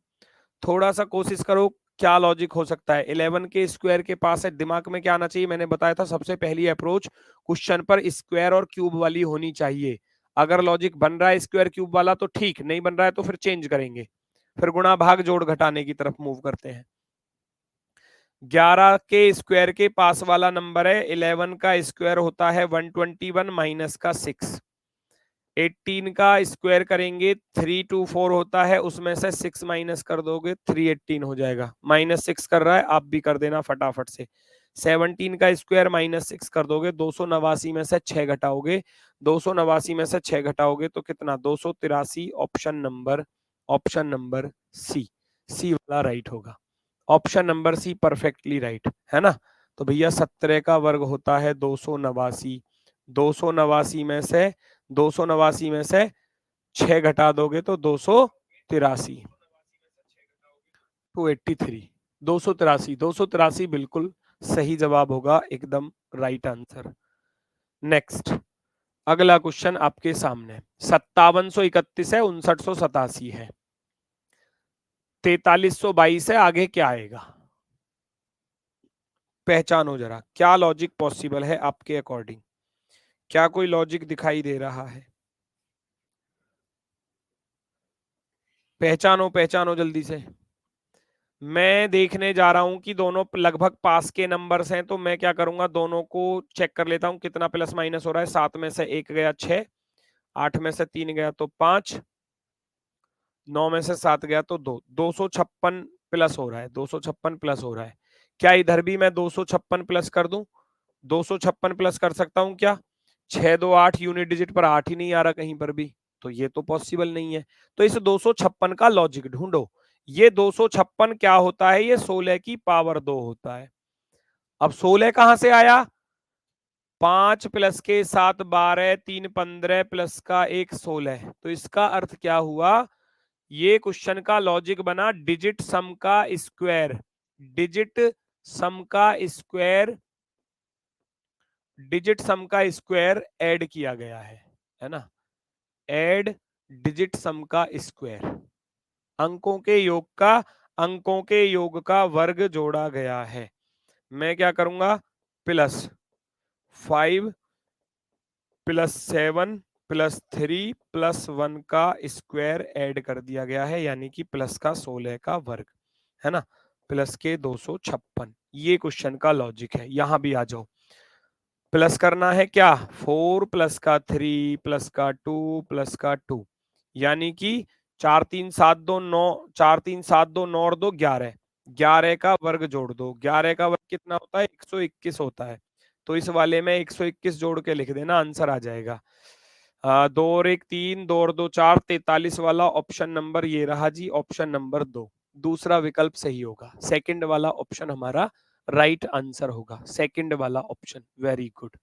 थोड़ा सा कोशिश करो क्या लॉजिक हो सकता है। 11 के स्क्वायर के पास है, दिमाग में क्या आना चाहिए? मैंने बताया था सबसे पहली अप्रोच क्वेश्चन पर स्क्वायर और क्यूब वाली होनी चाहिए। अगर लॉजिक बन रहा है स्क्वायर क्यूब वाला तो ठीक, नहीं बन रहा है तो फिर चेंज करेंगे, फिर गुणा भाग जोड़ घटाने की तरफ मूव करते हैं। 11 के स्क्वायर के पास वाला नंबर है, 11 का स्क्वायर होता है 121 माइनस का 6। 18 का स्क्वायर करेंगे 324 होता है, उसमें से 6 माइनस कर दोगे 318 हो जाएगा। -6 कर रहा है, आप भी कर देना फटाफट से। 17 का स्क्वायर -6 कर दोगे, 289 में से 6 घटाओगे, 289 में से 6 घटाओगे तो कितना? 283। ऑप्शन नंबर सी, सी वाला राइट होगा। Option number C perfectly right है ना। तो भैया 17 का वर्ग होता है 289, 289 में से 289 में से 6 घटा दोगे तो 283, 283, 283, 283 बिल्कुल सही जवाब होगा, एकदम राइट आंसर। नेक्स्ट अगला क्वेश्चन आपके सामने 5731 है, 5987 है, 4322 है, आगे क्या आएगा? पहचानो जरा, क्या लॉजिक पॉसिबल है आपके अकॉर्डिंग? क्या कोई लॉजिक दिखाई दे रहा है? पहचानो पहचानो जल्दी से। मैं देखने जा रहा हूं कि दोनों लगभग पास के नंबर्स हैं, तो मैं क्या करूंगा, दोनों को चेक कर लेता हूं कितना प्लस माइनस हो रहा है। 7 में से 1 गया 6, 8 में से 3 गया तो 5, 9 में से 7 गया तो 2, 256 प्लस हो रहा है, 256 प्लस हो रहा है। क्या इधर भी मैं 256 प्लस कर दूं? 256 प्लस कर सकता हूं क्या? 6 2 8 यूनिट डिजिट पर 8 ही नहीं आ रहा कहीं पर भी, तो ये तो पॉसिबल नहीं है। तो इस 256 का लॉजिक ढूंढो। ये 256 क्या होता है? ये 16 की पावर 2 होता है। अब 16 कहां से आया? 5 प्लस के 7 12, 3 15 प्लस का 1 16। तो इसका अर्थ क्या हुआ? ये क्वेश्चन का लॉजिक बना डिजिट सम का स्क्वायर, डिजिट सम का स्क्वायर डिजिट सम का स्क्वायर ऐड किया गया है ना, ऐड डिजिट सम का स्क्वायर, अंकों के योग का वर्ग जोड़ा गया है। मैं क्या करूंगा, प्लस 5 प्लस 7 प्लस 3 प्लस 1 का स्क्वायर ऐड कर दिया गया है, यानी कि प्लस का 16 का वर्ग, है ना, प्लस के 256। ये क्वेश्चन का लॉजिक है। यहां भी आ जाओ, प्लस करना है क्या, 4 प्लस का 3 प्लस का 2 प्लस का 2, यानी कि 4 3 7 2 9, 4 3 7 2 9 और 2 11, 11 का वर्ग जोड़ दो, 11 का वर्ग कितना होता है, 121 होता है। तो इस वाले में 121 जोड़ के लिख देना, आंसर आ जाएगा। 2 और 1 3, 2 और 2 4, 43 वाला ऑप्शन नंबर ये रहा जी, ऑप्शन नंबर 2, दूसरा विकल्प सही होगा। सेकंड वाला ऑप्शन हमारा राइट आंसर होगा, सेकंड वाला option. Very good.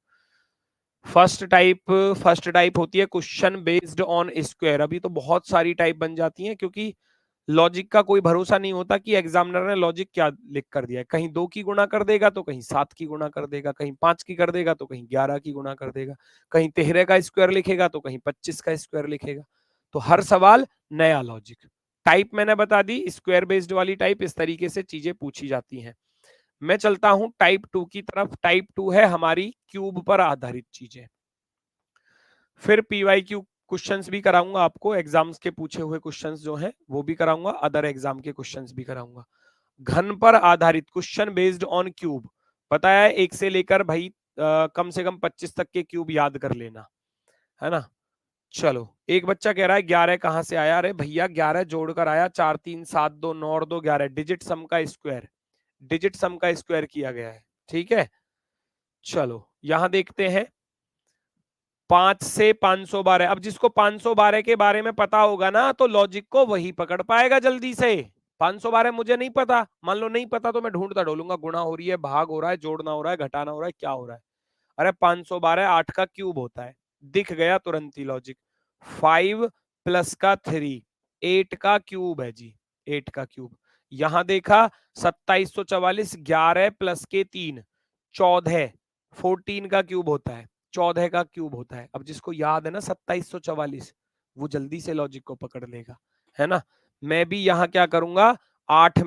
First type होती है क्वेश्चन बेस्ड ऑन स्क्वायर। अभी तो बहुत सारी टाइप बन जाती हैं, क्योंकि लॉजिक का कोई भरोसा नहीं होता कि एग्जामिनर ने लॉजिक क्या लिख कर दिया है। कहीं 2 की गुणा कर देगा तो कहीं 7 की गुणा कर देगा, कहीं 5 की कर देगा तो कहीं 11 की गुणा कर देगा, कहीं 13 का स्क्वायर लिखेगा तो कहीं 25 का स्क्वायर लिखेगा। तो हर सवाल नया लॉजिक। टाइप मैंने बता दी, स्क्वायर बेस्ड वाली टाइप इस तरीके से चीजें पूछी जाती हैं। मैं चलता हूं टाइप 2 की तरफ। टाइप 2 है हमारी क्यूब पर आधारित चीजें। फिर पीवाईक्यू क्वेश्चंस भी कराऊंगा आपको, एग्जाम्स के पूछे हुए क्वेश्चंस जो हैं वो भी कराऊंगा, अदर एग्जाम के क्वेश्चंस भी कराऊंगा। घन पर आधारित क्वेश्चन बेस्ड ऑन क्यूब, पता है 1 से लेकर भाई कम से कम 25 तक के क्यूब याद कर लेना, है ना। चलो, एक बच्चा कह रहा है 11 कहां से आया। अरे भैया 11 जोड़कर आया, 4 3 7 2 9 और 2 11, डिजिट सम का स्क्वायर, डिजिट सम का स्क्वायर किया गया है, ठीक है। चलो यहां देखते हैं, 5 से 512। अब जिसको 512 के बारे में पता होगा ना, तो लॉजिक को वही पकड़ पाएगा जल्दी से। 512 मुझे नहीं पता, मान लो नहीं पता तो मैं ढूंढता ढूंढूंगा, गुणा हो रही है, भाग हो रहा है, जोड़ना हो रहा है, घटाना हो रहा है, क्या हो रहा है। अरे 512 8 का क्यूब होता है, दिख गया तुरंत ही लॉजिक। 5 प्लस का 3 8 का क्यूब है जी, 8 का क्यूब। यहां देखा 2744, 11 प्लस के 3 14, 14 का क्यूब होता है, 14 का क्यूब होता है। अब जिसको याद है ना 2744, वो जल्दी से लॉजिक को पकड़ लेगा, है ना। मैं भी यहाँ क्या करूंगा, 8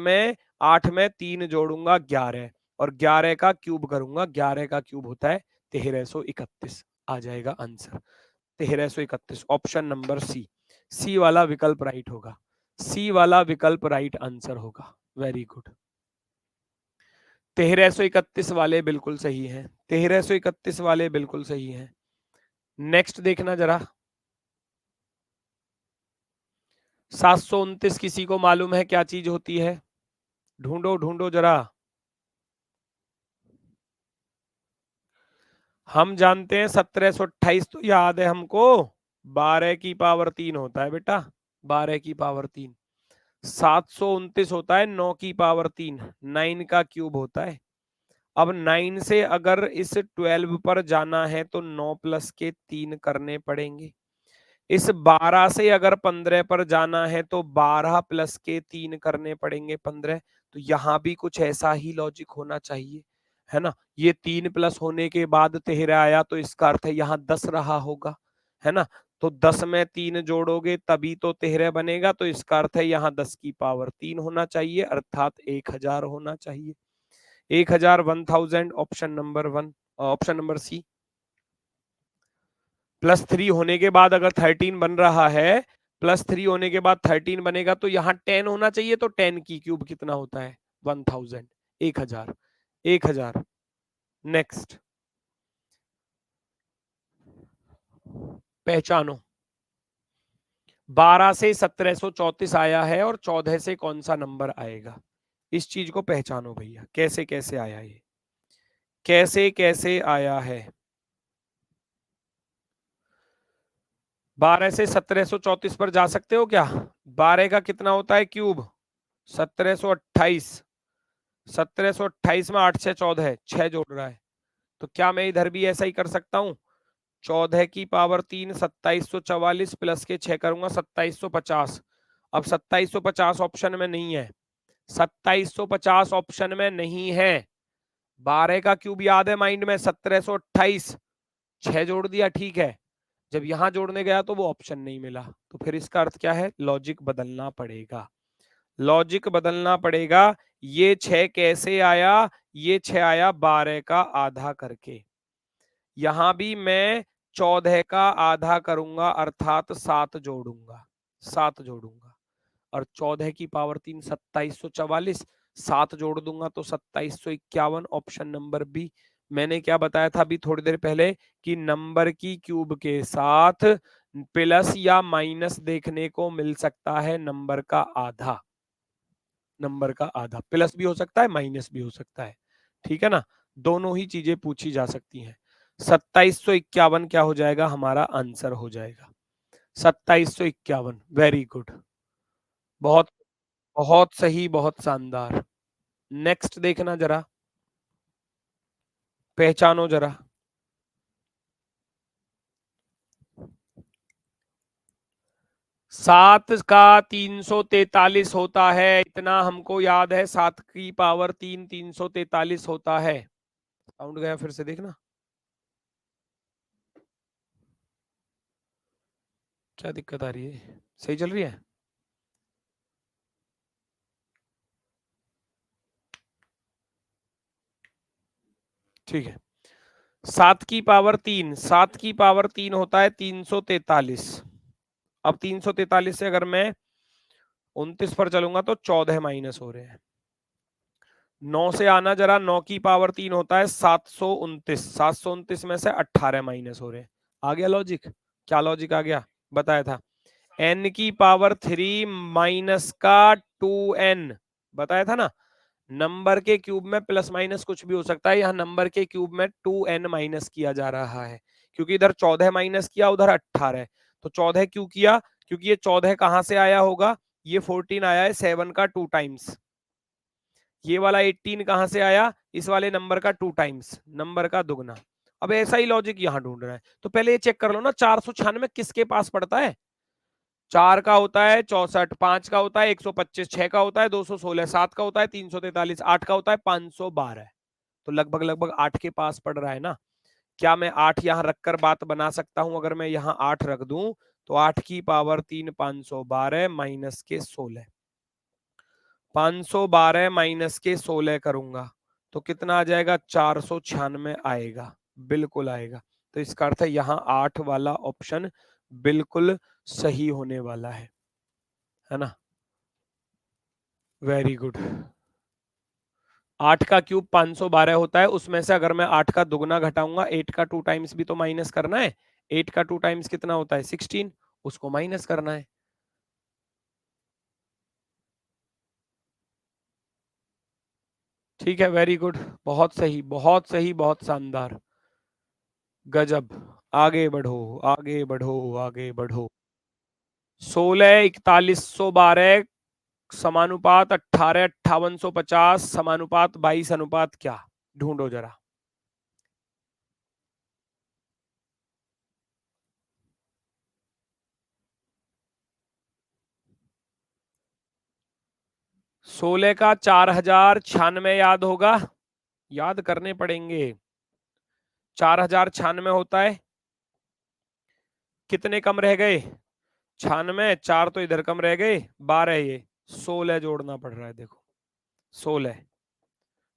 में 3 जोड़ूंगा 11, और 11 का क्यूब करूंगा, 11 का क्यूब होता है 1331, आ जाएगा आंसर 1331, ऑप्शन नंबर सी। सी वाला विकल्प राइट होगा, सी वाला विकल्प राइट आंसर होगा। Very good. 1331 वाले बिल्कुल सही हैं, 1331 वाले बिल्कुल सही हैं। नेक्स्ट देखना जरा, 729 किसी को मालूम है क्या चीज होती है, ढूंढो ढूंढो जरा। हम जानते हैं 1728 तो याद है हमको, 12 की पावर 3 होता है बेटा, 12 की पावर 3। 729 होता है 9 की पावर 3, 9 का क्यूब होता है। अब 9 से अगर इस 12 पर जाना है तो 9 प्लस के 3 करने पड़ेंगे। इस 12 से अगर 15 पर जाना है तो 12 प्लस के 3 करने पड़ेंगे, 15। तो यहां भी कुछ ऐसा ही लॉजिक होना चाहिए, है ना। ये 3 प्लस होने के बाद 13 आया, तो इसका अर्थ है यहाँ 10 रहा होगा, है ना। तो 10 में 3 जोड़ोगे तभी तो 13 बनेगा, तो इसका अर्थ है यहाँ 10 की पावर 3 होना चाहिए, अर्थात 1000 होना चाहिए। 1000, 1000, option number 1, option number C. +3 होने के बाद अगर 13 बन रहा है, +3 होने के बाद 13 बनेगा, तो यहाँ 10 होना चाहिए, तो 10 की क्यूब कितना होता है, 1000, 1000, 1000। नेक्स्ट, पहचानो, 12 से 1734 आया है और 14 से कौन सा नंबर आएगा, इस चीज को पहचानो भैया, कैसे कैसे आया ये, कैसे कैसे आया है। 12 से 1734 पर जा सकते हो क्या, 12 का कितना होता है क्यूब, 1728, 1728 में 8 6 14, 6 जोड़ रहा है। तो क्या मैं इधर भी ऐसा ही कर सकता हूं, 14 की पावर 3, 2744 प्लस के 6 करूंगा, 2750। अब 2750 ऑप्शन में नहीं है, 2750 ऑप्शन में नहीं है, 12 का क्यूब याद है माइंड में 1728, 6 जोड़ दिया, ठीक है। जब यहां जोड़ने गया तो वो ऑप्शन नहीं मिला, तो फिर इसका अर्थ क्या है, लॉजिक बदलना पड़ेगा, लॉजिक बदलना पड़ेगा। ये 6 कैसे आया, ये 6 आया 12 का आधा करके। यहां भी मैं 14 का आधा करूंगा अर्थात 7 जोड़ूंगा, 7 जोड़ूंगा, और 14 की पावर 3 2744, 7 जोड़ दूंगा तो 2751, ऑप्शन नंबर बी। मैंने क्या बताया था अभी थोड़ी देर पहले कि नंबर की क्यूब के साथ प्लस या माइनस देखने को मिल सकता है, नंबर का आधा, नंबर का आधा प्लस भी हो सकता है माइनस भी हो सकता है, ठीक है ना, दोनों ही चीजें पूछी जा सकती हैं। 2751 क्या हो जाएगा, हमारा आंसर हो जाएगा 2751। वेरी गुड, बहुत बहुत सही, बहुत शानदार। नेक्स्ट देखना जरा, पहचानो जरा। 7 का 343 होता है, इतना हमको याद है, 7 की पावर 3 343 होता है। साउंड गया, फिर से देखना क्या दिक्कत आ रही है, सही चल रही है। ठीक है, 7 की पावर 3, 7 की पावर 3 होता है 343। अब 343 से अगर मैं 29 पर चलूंगा तो 14 माइनस हो रहे हैं। 9 से आना जरा, 9 की पावर 3 होता है 729, 729 में से 18 माइनस हो रहे हैं। आ गया लॉजिक, क्या लॉजिक आ गया, बताया था। n की पावर 3 माइनस का 2n, बताया था ना, नंबर के क्यूब में प्लस माइनस कुछ भी हो सकता है, यहाँ नंबर के क्यूब में 2n माइनस किया जा रहा है, क्योंकि इधर 14 माइनस किया, उधर 18 है, तो 14 क्यों किया, क्योंकि ये 14 कहां से आया होगा, ये 14 आया है 7 का 2 टाइम्स, ये वाला 18 कहां से आया, इस वाले नंबर का 2 टाइम्स, नंबर का दुगना। अब ऐसा ही लॉजिक यहां ढूंढ रहा है, तो पहले ये चेक कर लो ना, 496 किसके पास पड़ता है, 4 का होता है 64, 5 का होता है 125, 6 का होता है 216, 7 का होता है 343, 8 का होता है 512, तो लगभग लगभग 8 के पास पड़ रहा है ना। क्या मैं 8 यहां रखकर बात बना सकता हूं, अगर मैं यहां 8 रख दूं तो 8 की पावर 3 512 माइनस के 16, 512 माइनस के 16 करूंगा तो कितना आ जाएगा, 496 आएगा, बिल्कुल आएगा। तो इसका अर्थ है यहाँ 8 वाला ऑप्शन बिल्कुल सही होने वाला है ना। Very good. 8 का क्यूब 512 होता है, उसमें से अगर मैं 8 का दुगना घटाऊंगा, 8 का 2 टाइम्स भी तो माइनस करना है, 8 का 2 टाइम्स कितना होता है 16, उसको माइनस करना है। ठीक है, वेरी गुड, बहुत सही, बहुत सही, बहुत शानदार, गजब। आगे बढ़ो, आगे बढ़ो, आगे बढ़ो। 16 4112 समानुपात 18 5850 समानुपात 22 अनुपात क्या, ढूंढो जरा। 16 का 4096 याद होगा, याद करने पड़ेंगे। 4096 होता है, कितने कम रह गए, 96, 4 तो इधर कम रह गए, 12 ये, 16 जोड़ना पड़ रहा है, देखो 16,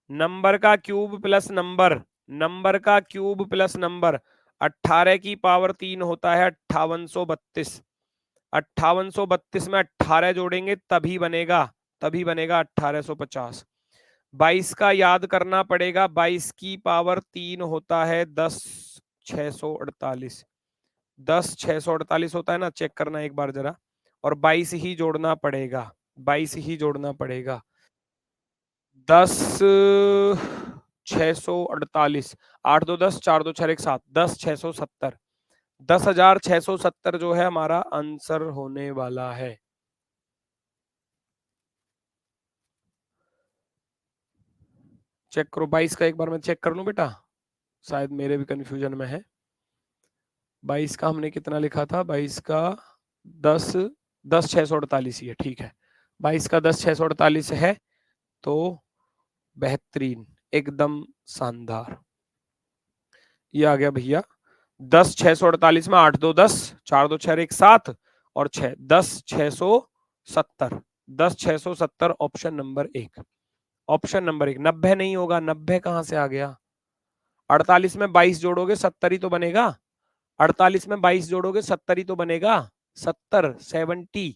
नंबर का क्यूब प्लस नंबर, नंबर का क्यूब प्लस नंबर, 18 की पावर 3 होता है 5832, 5832 में 18 जोड़ेंगे तभी बनेगा, तभी बनेगा 1850। 22 का याद करना पड़ेगा, 22 की पावर 3 होता है 10 648, 10 648 होता है ना, चेक करना एक बार जरा, और 22 ही जोड़ना पड़ेगा, 22 ही जोड़ना पड़ेगा। 10 648, 8 2 10, 4 2 4 1 7, 10 670, 10,670 जो है हमारा आंसर होने वाला है। चेक करो 22 का, एक बार मैं चेक कर लूं बेटा, शायद मेरे भी कंफ्यूजन में है। 22 का हमने कितना लिखा था, 22 का 10, 10 648 ही है, ठीक है, 22 का 10 648 है, तो बेहतरीन, एकदम शानदार। ये आ गया भैया 10,648 में 8 2 10, 4 2 6 1 7 और 6 10,670, 10,670 ऑप्शन नंबर एक। ऑप्शन नंबर एक 90 नहीं होगा, 90 कहां से आ गया? 48 में 22 जोड़ोगे 70 ही तो बनेगा। 48 में 22 जोड़ोगे 70 ही तो बनेगा। 70 70।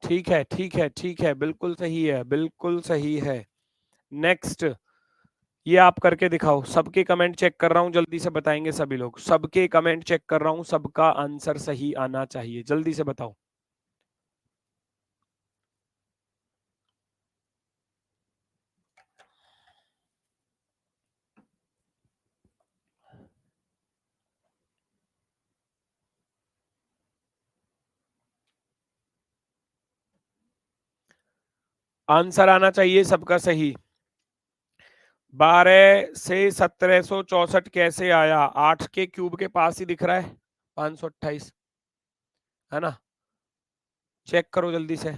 ठीक है ठीक है ठीक है, बिल्कुल सही है, बिल्कुल सही है। नेक्स्ट, ये आप करके दिखाओ। सबके कमेंट चेक कर रहा हूं, जल्दी से बताएंगे सभी लोग। सबके कमेंट चेक कर रहा हूं, सबका आंसर सही आना चाहिए, जल्दी से बताओ। आंसर आना चाहिए सबका सही। 12 से 1764 कैसे आया? 8 के क्यूब के पास ही दिख रहा है 528, है ना? चेक करो जल्दी से,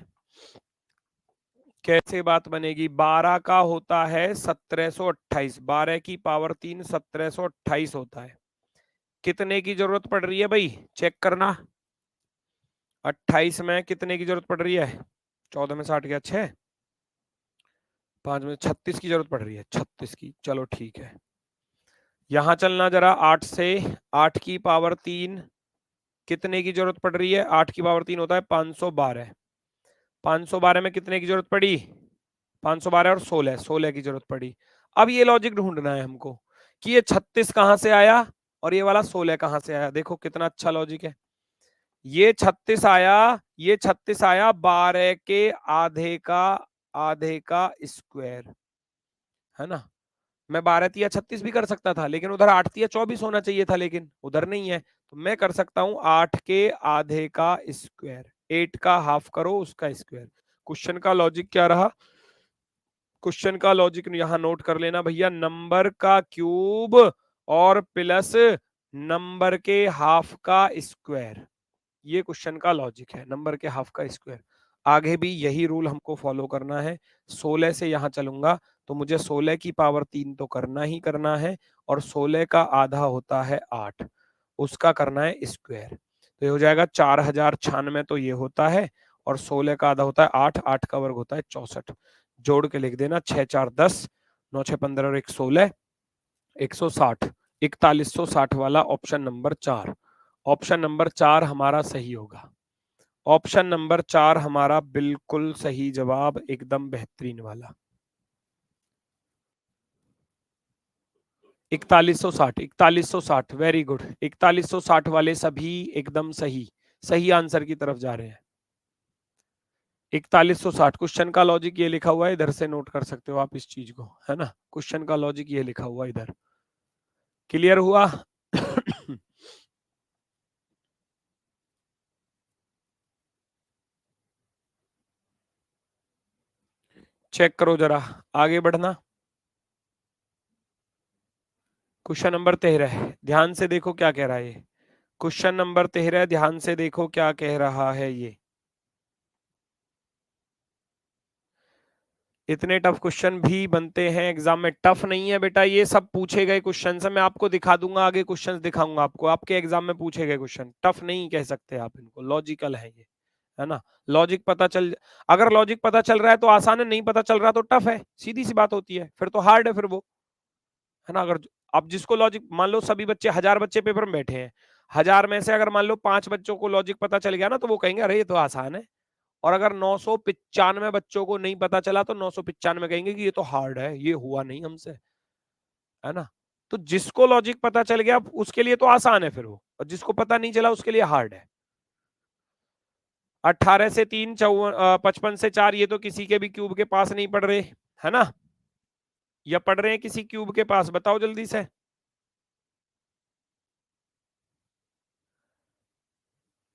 कैसे बात बनेगी? 12 का होता है 1728, 12 की पावर 3 1728 होता है। कितने की जरूरत पड़ रही है भाई? चेक करना। 28 में कितने की जरूरत पड़ रही है? 14 में 60 गया 6, 5 में 36 की जरूरत पड़ रही है, 36 की। चलो ठीक है, यहां चलना जरा। 8 से 8 की पावर 3 कितने की जरूरत पड़ रही है? 8 की पावर 3 होता है 512। 512 में कितने की जरूरत पड़ी? 512 और 16, 16 की जरूरत पड़ी। अब ये लॉजिक ढूंढना है हमको कि ये 36 कहां से आया और ये वाला 16 कहां से आया। देखो कितना अच्छा लॉजिक है। ये 36 आया, ये 36 आया 12 के आधे का स्क्वायर, है ना? मैं 12 तिया 36 भी कर सकता था, लेकिन उधर 8 तिया 24 होना चाहिए था, लेकिन उधर नहीं है। तो मैं कर सकता हूं 8 के आधे का स्क्वायर, 8 का हाफ करो उसका स्क्वायर। क्वेश्चन का लॉजिक क्या रहा? क्वेश्चन का लॉजिक यहां नोट कर लेना भैया, नंबर का क्यूब और प्लस नंबर के हाफ का स्क्वायर। ये क्वेश्चन का लॉजिक है, नंबर के हाफ का स्क्वायर। आगे भी यही रूल हमको फॉलो करना है। 16 से यहां चलूंगा तो मुझे 16 की पावर 3 तो करना ही करना है, और 16 का आधा होता है 8, उसका करना है स्क्वायर। तो ये हो जाएगा 4096, तो ये होता है, और 16 का आधा होता है 8, 8 का वर्ग होता है 64। जोड़ के लिख देना, 6 4 10, 9 6 15 और 1 16, 160, 4160 वाला ऑप्शन नंबर 4। ऑप्शन नंबर 4 हमारा सही होगा। ऑप्शन नंबर 4 हमारा बिल्कुल सही जवाब, एकदम बेहतरीन वाला। 4160, 4160, वेरी गुड। 4160 वाले सभी एकदम सही, सही आंसर की तरफ जा रहे हैं। 4160 क्वेश्चन का लॉजिक ये लिखा हुआ है, इधर से नोट कर सकते हो आप इस चीज को, है ना? क्वेश्चन का लॉजिक ये लिखा हुआ इधर। क्लियर हुआ? चेक करो जरा, आगे बढ़ना। क्वेश्चन नंबर 13 है, ध्यान से देखो क्या कह रहा है ये। क्वेश्चन नंबर 13, ध्यान से देखो क्या कह रहा है ये। इतने टफ क्वेश्चन भी बनते हैं एग्जाम में? टफ नहीं है बेटा, ये सब पूछे गए क्वेश्चन है। मैं आपको दिखा दूंगा, आगे क्वेश्चंस दिखाऊंगा आपको, आपके एग्जाम में पूछे गए क्वेश्चन। टफ नहीं कह सकते आप इनको, लॉजिकल है ये, है ना? लॉजिक पता चल, अगर लॉजिक पता चल रहा है तो आसान है, नहीं पता चल रहा तो टफ है, सीधी सी बात होती है, फिर तो हार्ड है फिर वो, है ना? अगर अब जिसको लॉजिक, मान लो सभी बच्चे, 1000 बच्चे पेपर में बैठे हैं, 1000 में से अगर मान लो 5 बच्चों को लॉजिक पता चल गया ना, तो वो कहेंगे अरे ये तो आसान है। और अगर 995 बच्चों को नहीं पता चला तो 995 कहेंगे कि ये तो हार्ड है, ये हुआ नहीं हमसे, है ना? तो जिसको लॉजिक पता चल गया उसके लिए तो आसान है फिर वो, और जिसको पता नहीं चला उसके लिए हार्ड है। 18 से 3 55 से 4, ये तो किसी के भी क्यूब के पास नहीं पड़ रहे, है ना? या पड़ रहे हैं किसी क्यूब के पास? बताओ जल्दी से।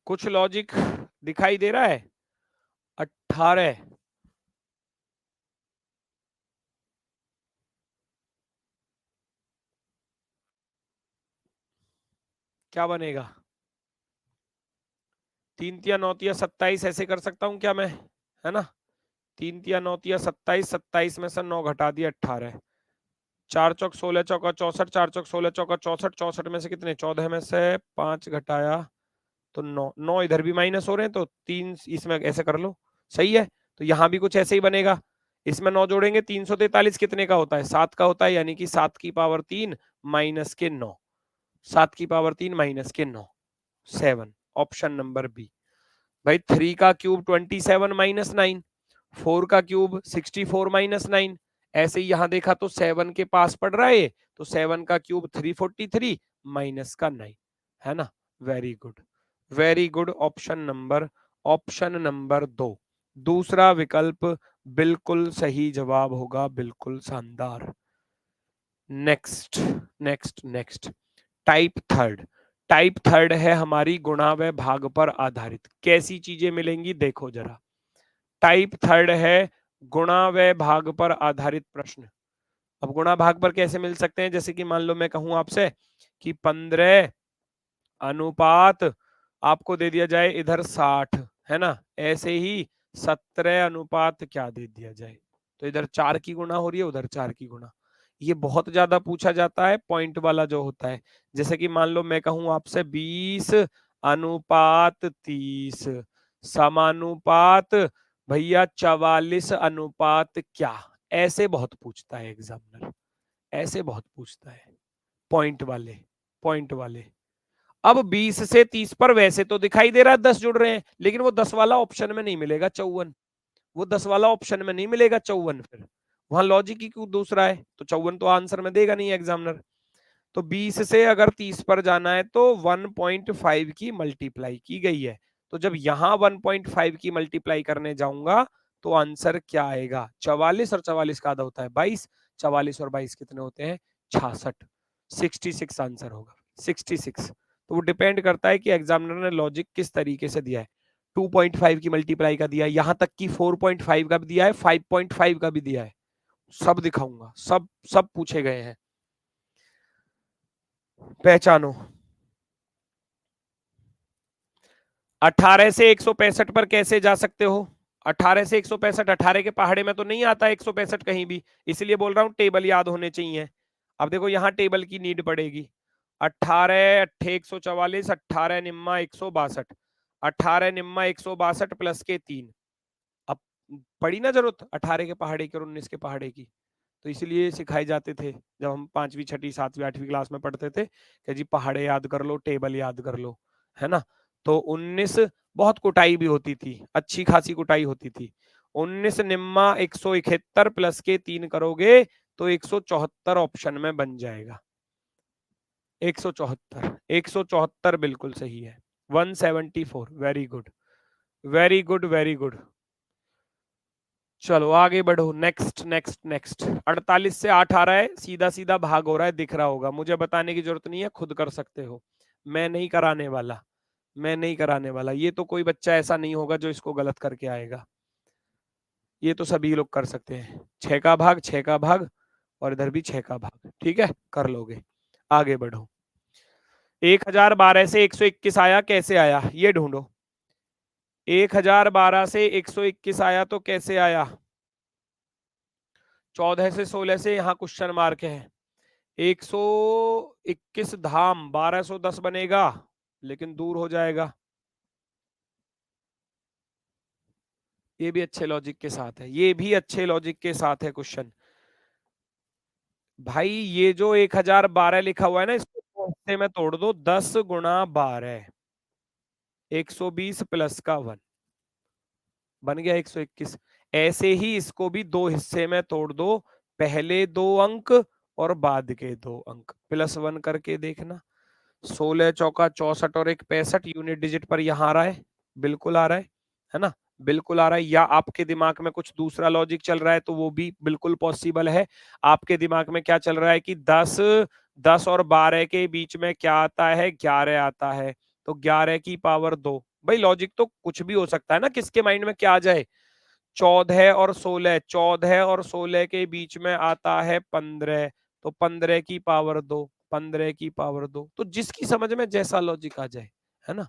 कुछ लॉजिक दिखाई दे रहा है? 18 क्या बनेगा? 3 तिया 9 तिया 27 ऐसे कर सकता हूं क्या मैं, है ना? 3 तिया 9 तिया 27, 27 में से 9 घटा दिया 18, 4 चौक 16 चौका 64, 4 चौक 16 चौका 64, 64 में से कितने 14 में से 5 घटाया तो 9, 9 इधर भी माइनस हो रहे हैं तो 3 इसमें ऐसे कर लो, सही है। तो यहाँ भी कुछ ऐसे ही बनेगा, इसमें 9 जोड़ेंगे 343 कितने का होता है 7 का होता है, यानी कि 7 की पावर 3 माइनस के 9, 7 की पावर 3 माइनस के 9, 7, ऑप्शन नंबर बी। भाई 3 का क्यूब 27 माइनस 9, 4 का क्यूब 64 माइनस 9, ऐसे ही यहां देखा तो 7 के पास पड़ रहा है, तो 7 का क्यूब 343 माइनस का 9, है ना। Very good, very good, option number 2, दूसरा विकल्प बिल्कुल सही जवाब होगा, बिल्कुल शानदार। Next next next, type third, type third है हमारी गुणा व भाग पर आधारित। कैसी चीजें मिलेंगी देखो जरा, टाइप थर्ड है गुणा व भाग पर आधारित प्रश्न। अब गुणा भाग पर कैसे मिल सकते हैं, जैसे कि मान लो मैं कहूं आपसे कि 15 अनुपात आपको दे दिया जाए इधर 60, है ना, ऐसे ही 17 अनुपात क्या दे दिया जाए, तो इधर 4 की गुणा हो रही है उधर 4 की गुणा। ये बहुत ज्यादा पूछा जाता है पॉइंट वाला जो होता है, जैसे कि मान लो मैं कहूं आपसे 20 अनुपात 30 समानुपात भैया 44 अनुपात क्या, ऐसे बहुत पूछता है एग्जामिनर, ऐसे बहुत पूछता है पॉइंट वाले, पॉइंट वाले। अब 20 से 30 पर वैसे तो दिखाई दे रहा है 10 जुड़ रहे हैं, लेकिन वो 10 वाला ऑप्शन में नहीं मिलेगा 54, वो 10 वाला ऑप्शन में नहीं मिलेगा 54, फिर वहां लॉजिक ही क्यों दूसरा है, तो 54 तो आंसर में देगा नहीं एग्जामिनर। तो 20 से अगर 30 पर जाना है तो 1.5 की मल्टीप्लाई की गई है, तो जब यहां 1.5 की मल्टीप्लाई करने जाऊंगा तो आंसर क्या आएगा 44, और 44 का आधा होता है 22, 44 और 22 कितने होते हैं 66, 66 आंसर होगा 66। तो वो डिपेंड करता है कि एग्जामिनर ने लॉजिक किस तरीके से दिया है, 2.5 की मल्टीप्लाई का दिया है, यहां तक कि 4.5 का भी दिया है, 5.5 का भी दिया है, सब दिखाऊंगा, सब सब पूछे गए हैं। पहचानो, 18 से 165 पर कैसे जा सकते हो, 18 से 165, 18 के पहाड़े में तो नहीं आता 165 कहीं भी, इसलिए बोल रहा हूं टेबल याद होने चाहिए। अब देखो यहाँ टेबल की नीड पड़ेगी, 18 अट्ठे 144, 18 निम्मा 162, 18 निम्मा 162 प्लस के 3, अब पड़ी ना जरूरत 18 के पहाड़े की और 19 के पहाड़े की, तो इसलिए सिखाए जाते थे जब हम 5वीं 6वीं 7वीं 8वीं क्लास में पढ़ते थे कि जी पहाड़े याद कर लो, टेबल याद कर लो, है ना। तो 19 बहुत कुटाई भी होती थी, अच्छी खासी कुटाई होती थी, 19 निम्मा 171 प्लस के 3 करोगे तो 174 ऑप्शन में बन जाएगा, 174, 174 बिल्कुल सही है, 174, very good, very good, very good. चलो आगे बढ़ो, नेक्स्ट नेक्स्ट नेक्स्ट, 48 से 8 आ रहा है, सीधा सीधा भाग हो रहा है, दिख रहा होगा, मुझे बताने की जरूरत नहीं है, खुद कर सकते हो, मैं नहीं कराने वाला, मैं नहीं कराने वाला, ये तो कोई बच्चा ऐसा नहीं होगा जो इसको गलत करके आएगा, ये तो सभी लोग कर सकते हैं, 6 का भाग 6 का भाग और इधर भी 6 का भाग, ठीक है कर लोगे। आगे बढ़ो, 1012 से 121 आया, कैसे आया ये ढूंढो, 1012 से 121 आया तो कैसे आया, 14 से 16 से यहाँ क्वेश्चन मार्क है, 121 धाम 1210 बनेगा, लेकिन दूर हो जाएगा, ये भी अच्छे लॉजिक के साथ है, ये भी अच्छे लॉजिक के साथ है क्वेश्चन। भाई ये जो 1012 लिखा हुआ है ना, इसको दो हिस्से में तोड़ दो, 10 गुणा 12, 120 प्लस का 1 बन गया 121। ऐसे ही इसको भी दो हिस्से में तोड़ दो, पहले 2 अंक और बाद के 2 अंक, +1 करके देखना, 16 चौका 64 और 1 65 यूनिट डिजिट पर यहाँ आ रहा है, बिल्कुल आ रहा है ना, बिल्कुल आ रहा है, या आपके दिमाग में कुछ दूसरा लॉजिक चल रहा है तो वो भी बिल्कुल पॉसिबल है। आपके दिमाग में क्या चल रहा है कि 10 और 12 के बीच में क्या आता है 11 आता है, तो 11 की पावर 2, भाई लॉजिक तो कुछ भी हो सकता है ना, किसके माइंड में क्या आ जाए, 14 और 16, 14 और 16 के बीच में आता है 15, तो 15 की पावर 2, 15 की पावर 2, तो जिसकी समझ में जैसा लॉजिक आ जाए, है ना।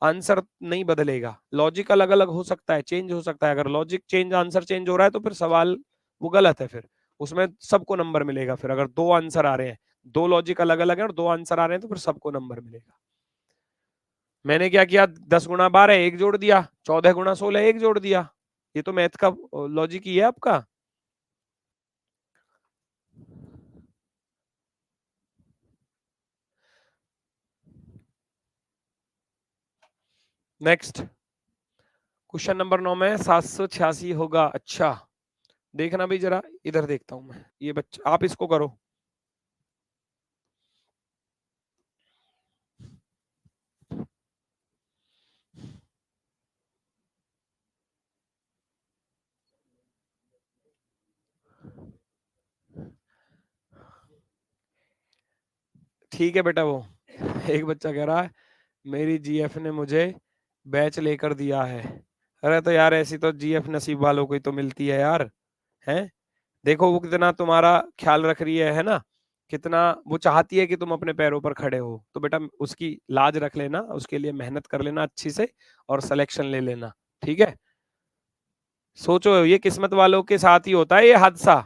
आंसर नहीं बदलेगा। लॉजिक अलग अलग हो सकता है, चेंज हो सकता है। अगर लॉजिक चेंज आंसर चेंज हो रहा है तो फिर सवाल वो गलत है, फिर उसमें सबको नंबर मिलेगा। फिर अगर दो आंसर आ रहे हैं, दो लॉजिक अलग अलग है और दो आंसर आ रहे हैं, तो फिर सबको नंबर मिलेगा। मैंने क्या किया, 10 गुणा 12 एक जोड़ दिया, 14 गुणा 16 एक जोड़ दिया। ये तो मैथ का लॉजिक ही है आपका। नेक्स्ट क्वेश्चन नंबर 9 में 786 होगा। अच्छा देखना भी जरा, इधर देखता हूं मैं, ये बच्चा आप इसको करो। ठीक है बेटा, वो एक बच्चा कह रहा है मेरी जीएफ ने मुझे बैच लेकर दिया है। अरे तो यार ऐसी तो जीएफ नसीब वालों को ही तो मिलती है यार। हैं, देखो वो कितना तुम्हारा ख्याल रख रही है ना, कितना वो चाहती है कि तुम अपने पैरों पर खड़े हो। तो बेटा उसकी लाज रख लेना, उसके लिए मेहनत कर लेना अच्छी से और सिलेक्शन ले लेना। ठीक है, सोचो ये किस्मत वालों के साथ ही होता है ये हादसा,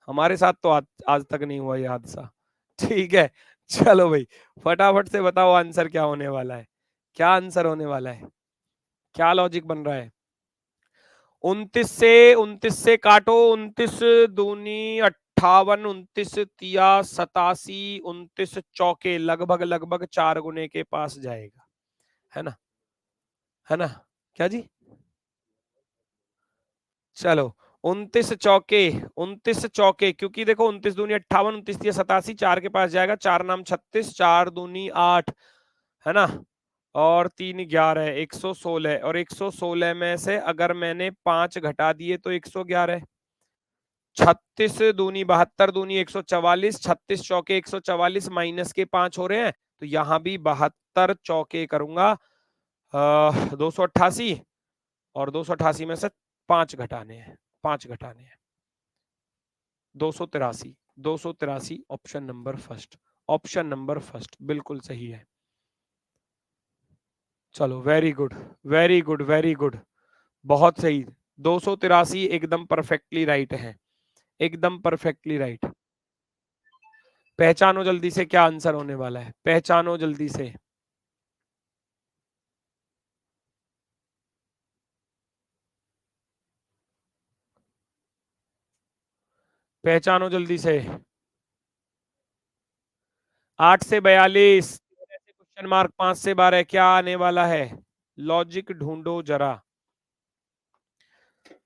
हमारे साथ तो आज तक नहीं हुआ ये हादसा। ठीक है, चलो भाई फटाफट से बताओ आंसर क्या होने वाला है, क्या आंसर होने वाला है, क्या लॉजिक बन रहा है। 29 से काटो, 29 दूनी 58, 29 तिया 87, 29 चौके लगभग लगभग 4 गुने के पास जाएगा, है ना, है ना, क्या जी। चलो 29 चौके, 29 चौके, क्योंकि देखो 29 दूनी 58, 29 तिया 87, 4 के पास जाएगा, 4 नाम 36, 4 दूनी 8, है ना, और 3 11, 116, और 116 में से अगर मैंने 5 घटा दिए तो 111। 36 दूनी 72, दूनी 144, 36 चौके 144, माइनस के 5 हो रहे हैं, तो यहां भी 72 चौके करूंगा 288, और 288 में से 5 घटाने हैं, 5 घटाने हैं, 283, 283 option number first, option number first बिल्कुल सही है। चलो very good, very good, very good, बहुत सही। 283 एकदम परफेक्टली राइट है, एकदम परफेक्टली राइट। पहचानो जल्दी से क्या आंसर होने वाला है, पहचानो जल्दी से, पहचानो जल्दी से। 8 से 42, क्वेश्चन मार्क 5 से 12, क्या आने वाला है, लॉजिक ढूंढो जरा।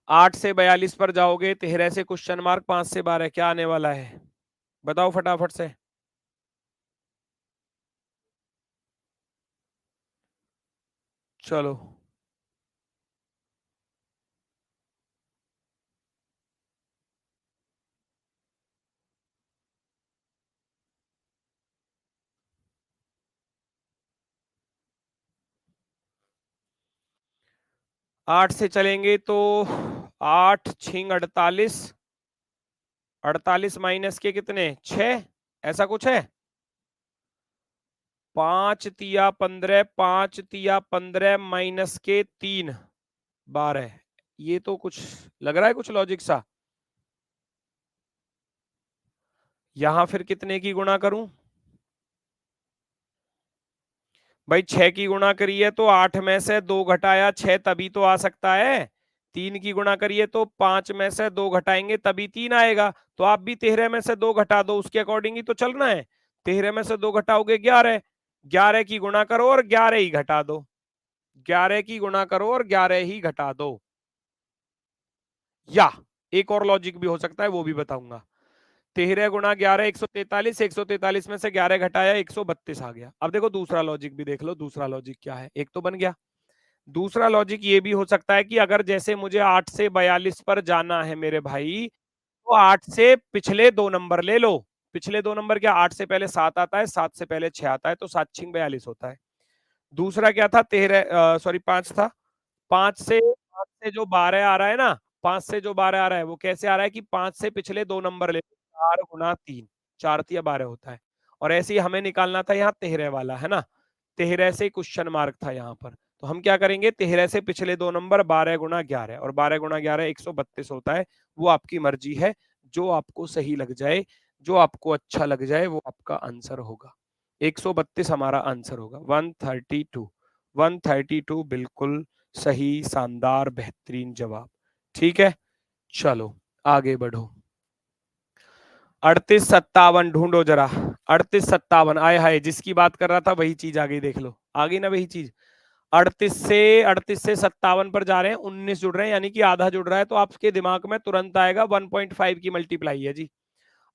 8 से 42 पर जाओगे, 13 से क्वेश्चन मार्क 5 से 12, क्या आने वाला है, बताओ फटाफट से। चलो 8 से चलेंगे तो 8 6 48, 48 माइनस के कितने 6, ऐसा कुछ है। 5 तिया 15, 5 तिया 15 माइनस के 3, 12, ये तो कुछ लग रहा है, कुछ लॉजिक सा। यहां फिर कितने की गुणा करूं भाई, 6 की गुणा करिए तो 8 में से 2 घटाया 6 तभी तो आ सकता है। 3 की गुणा करिए तो 5 में से 2 घटाएंगे तभी 3 आएगा। तो आप भी 13 में से 2 घटा दो, उसके अकॉर्डिंग ही तो चलना है। 13 में से 2 घटाओगे 11, 11 की गुणा करो और 11 ही घटा दो, 11 की गुणा करो और 11 ही घटा दो। या एक और लॉजिक भी हो सकता है, वो भी बताऊंगा। 13 गुणा 11 143, 143 में से 11 घटाया 132 आ गया। अब देखो दूसरा लॉजिक भी देख लो, दूसरा लॉजिक क्या है, एक तो बन गया। दूसरा लॉजिक ये भी हो सकता है कि अगर जैसे मुझे 8 से 42 पर जाना है मेरे भाई, तो 8 से पिछले 2 नंबर ले लो। पिछले 2 नंबर क्या, 8 से पहले 7 आता है, 7 से पहले 6 आता है, तो 7 6 42 होता है। दूसरा क्या था, 13 सॉरी 5 था। 5 से जो 12 आ रहा है ना, 5 से जो 12 आ रहा है वो कैसे आ रहा है कि 5 से पिछले 2 नंबर ले, 4 गुना 3, 4 तिया 12 होता है। और ऐसे ही हमें निकालना था यहाँ 13 वाला, है ना। 13 से क्वेश्चन मार्क था यहाँ पर, तो हम क्या करेंगे, 13 से पिछले दो नंबर 12 गुना 11, और 12 गुना 11 132 होता है। वो आपकी मर्जी है, जो आपको सही लग जाए, जो आपको अच्छा लग जाए वो आपका आंसर होगा। 132 हमारा आंसर होगा। 132, 132 बिल्कुल सही, शानदार, बेहतरीन जवाब। ठीक है, चलो आगे बढ़ो। 3857 ढूंढो जरा। 3857, आए हाय, जिसकी बात कर रहा था वही चीज आ गई, देख लो आ गई ना वही चीज। 38 से 57 पर जा रहे हैं, 19 जुड़ रहे हैं, यानी कि आधा जुड़ रहा है, तो आपके दिमाग में तुरंत आएगा 1.5 की मल्टीप्लाई है जी।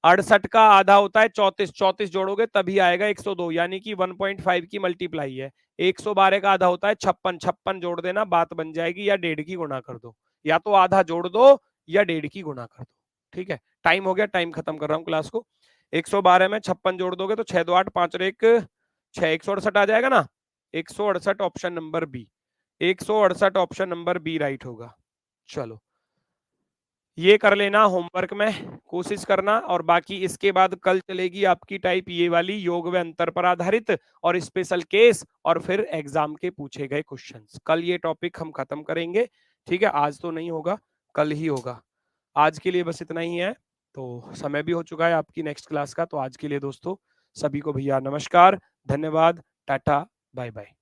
68 का आधा होता है 34, 34 जोड़ोगे तभी आएगा 102, यानी कि 1.5 की मल्टीप्लाई है। 112 का आधा होता है 56, 56 जोड़ देना, बात बन जाएगी, या 1.5 की गुणा कर दो, या तो आधा जोड़ दो या 1.5 की गुणा कर दो। ठीक है, टाइम हो गया, टाइम खत्म कर रहा हूँ क्लास को। 112 में 56 जोड़ दोगे तो 6 2 8 5 और 1 6, 168 आ जाएगा ना। 168 option number B, 168 option number B right होगा। चलो ये कर लेना होमवर्क में, कोशिश करना, और बाकी इसके बाद कल चलेगी आपकी टाइप ये वाली, योग व अंतर पर आधारित और स्पेशल केस, और फिर एग्जाम के पूछे गए क्वेश्चंस। कल ये टॉपिक हम खत्म करेंगे। ठीक है, आज तो नहीं होगा, कल ही होगा। आज के लिए बस इतना ही है, तो समय भी हो चुका है आपकी नेक्स्ट क्लास का। तो आज के लिए दोस्तों सभी को भैया नमस्कार, धन्यवाद, टाटा, बाय बाय।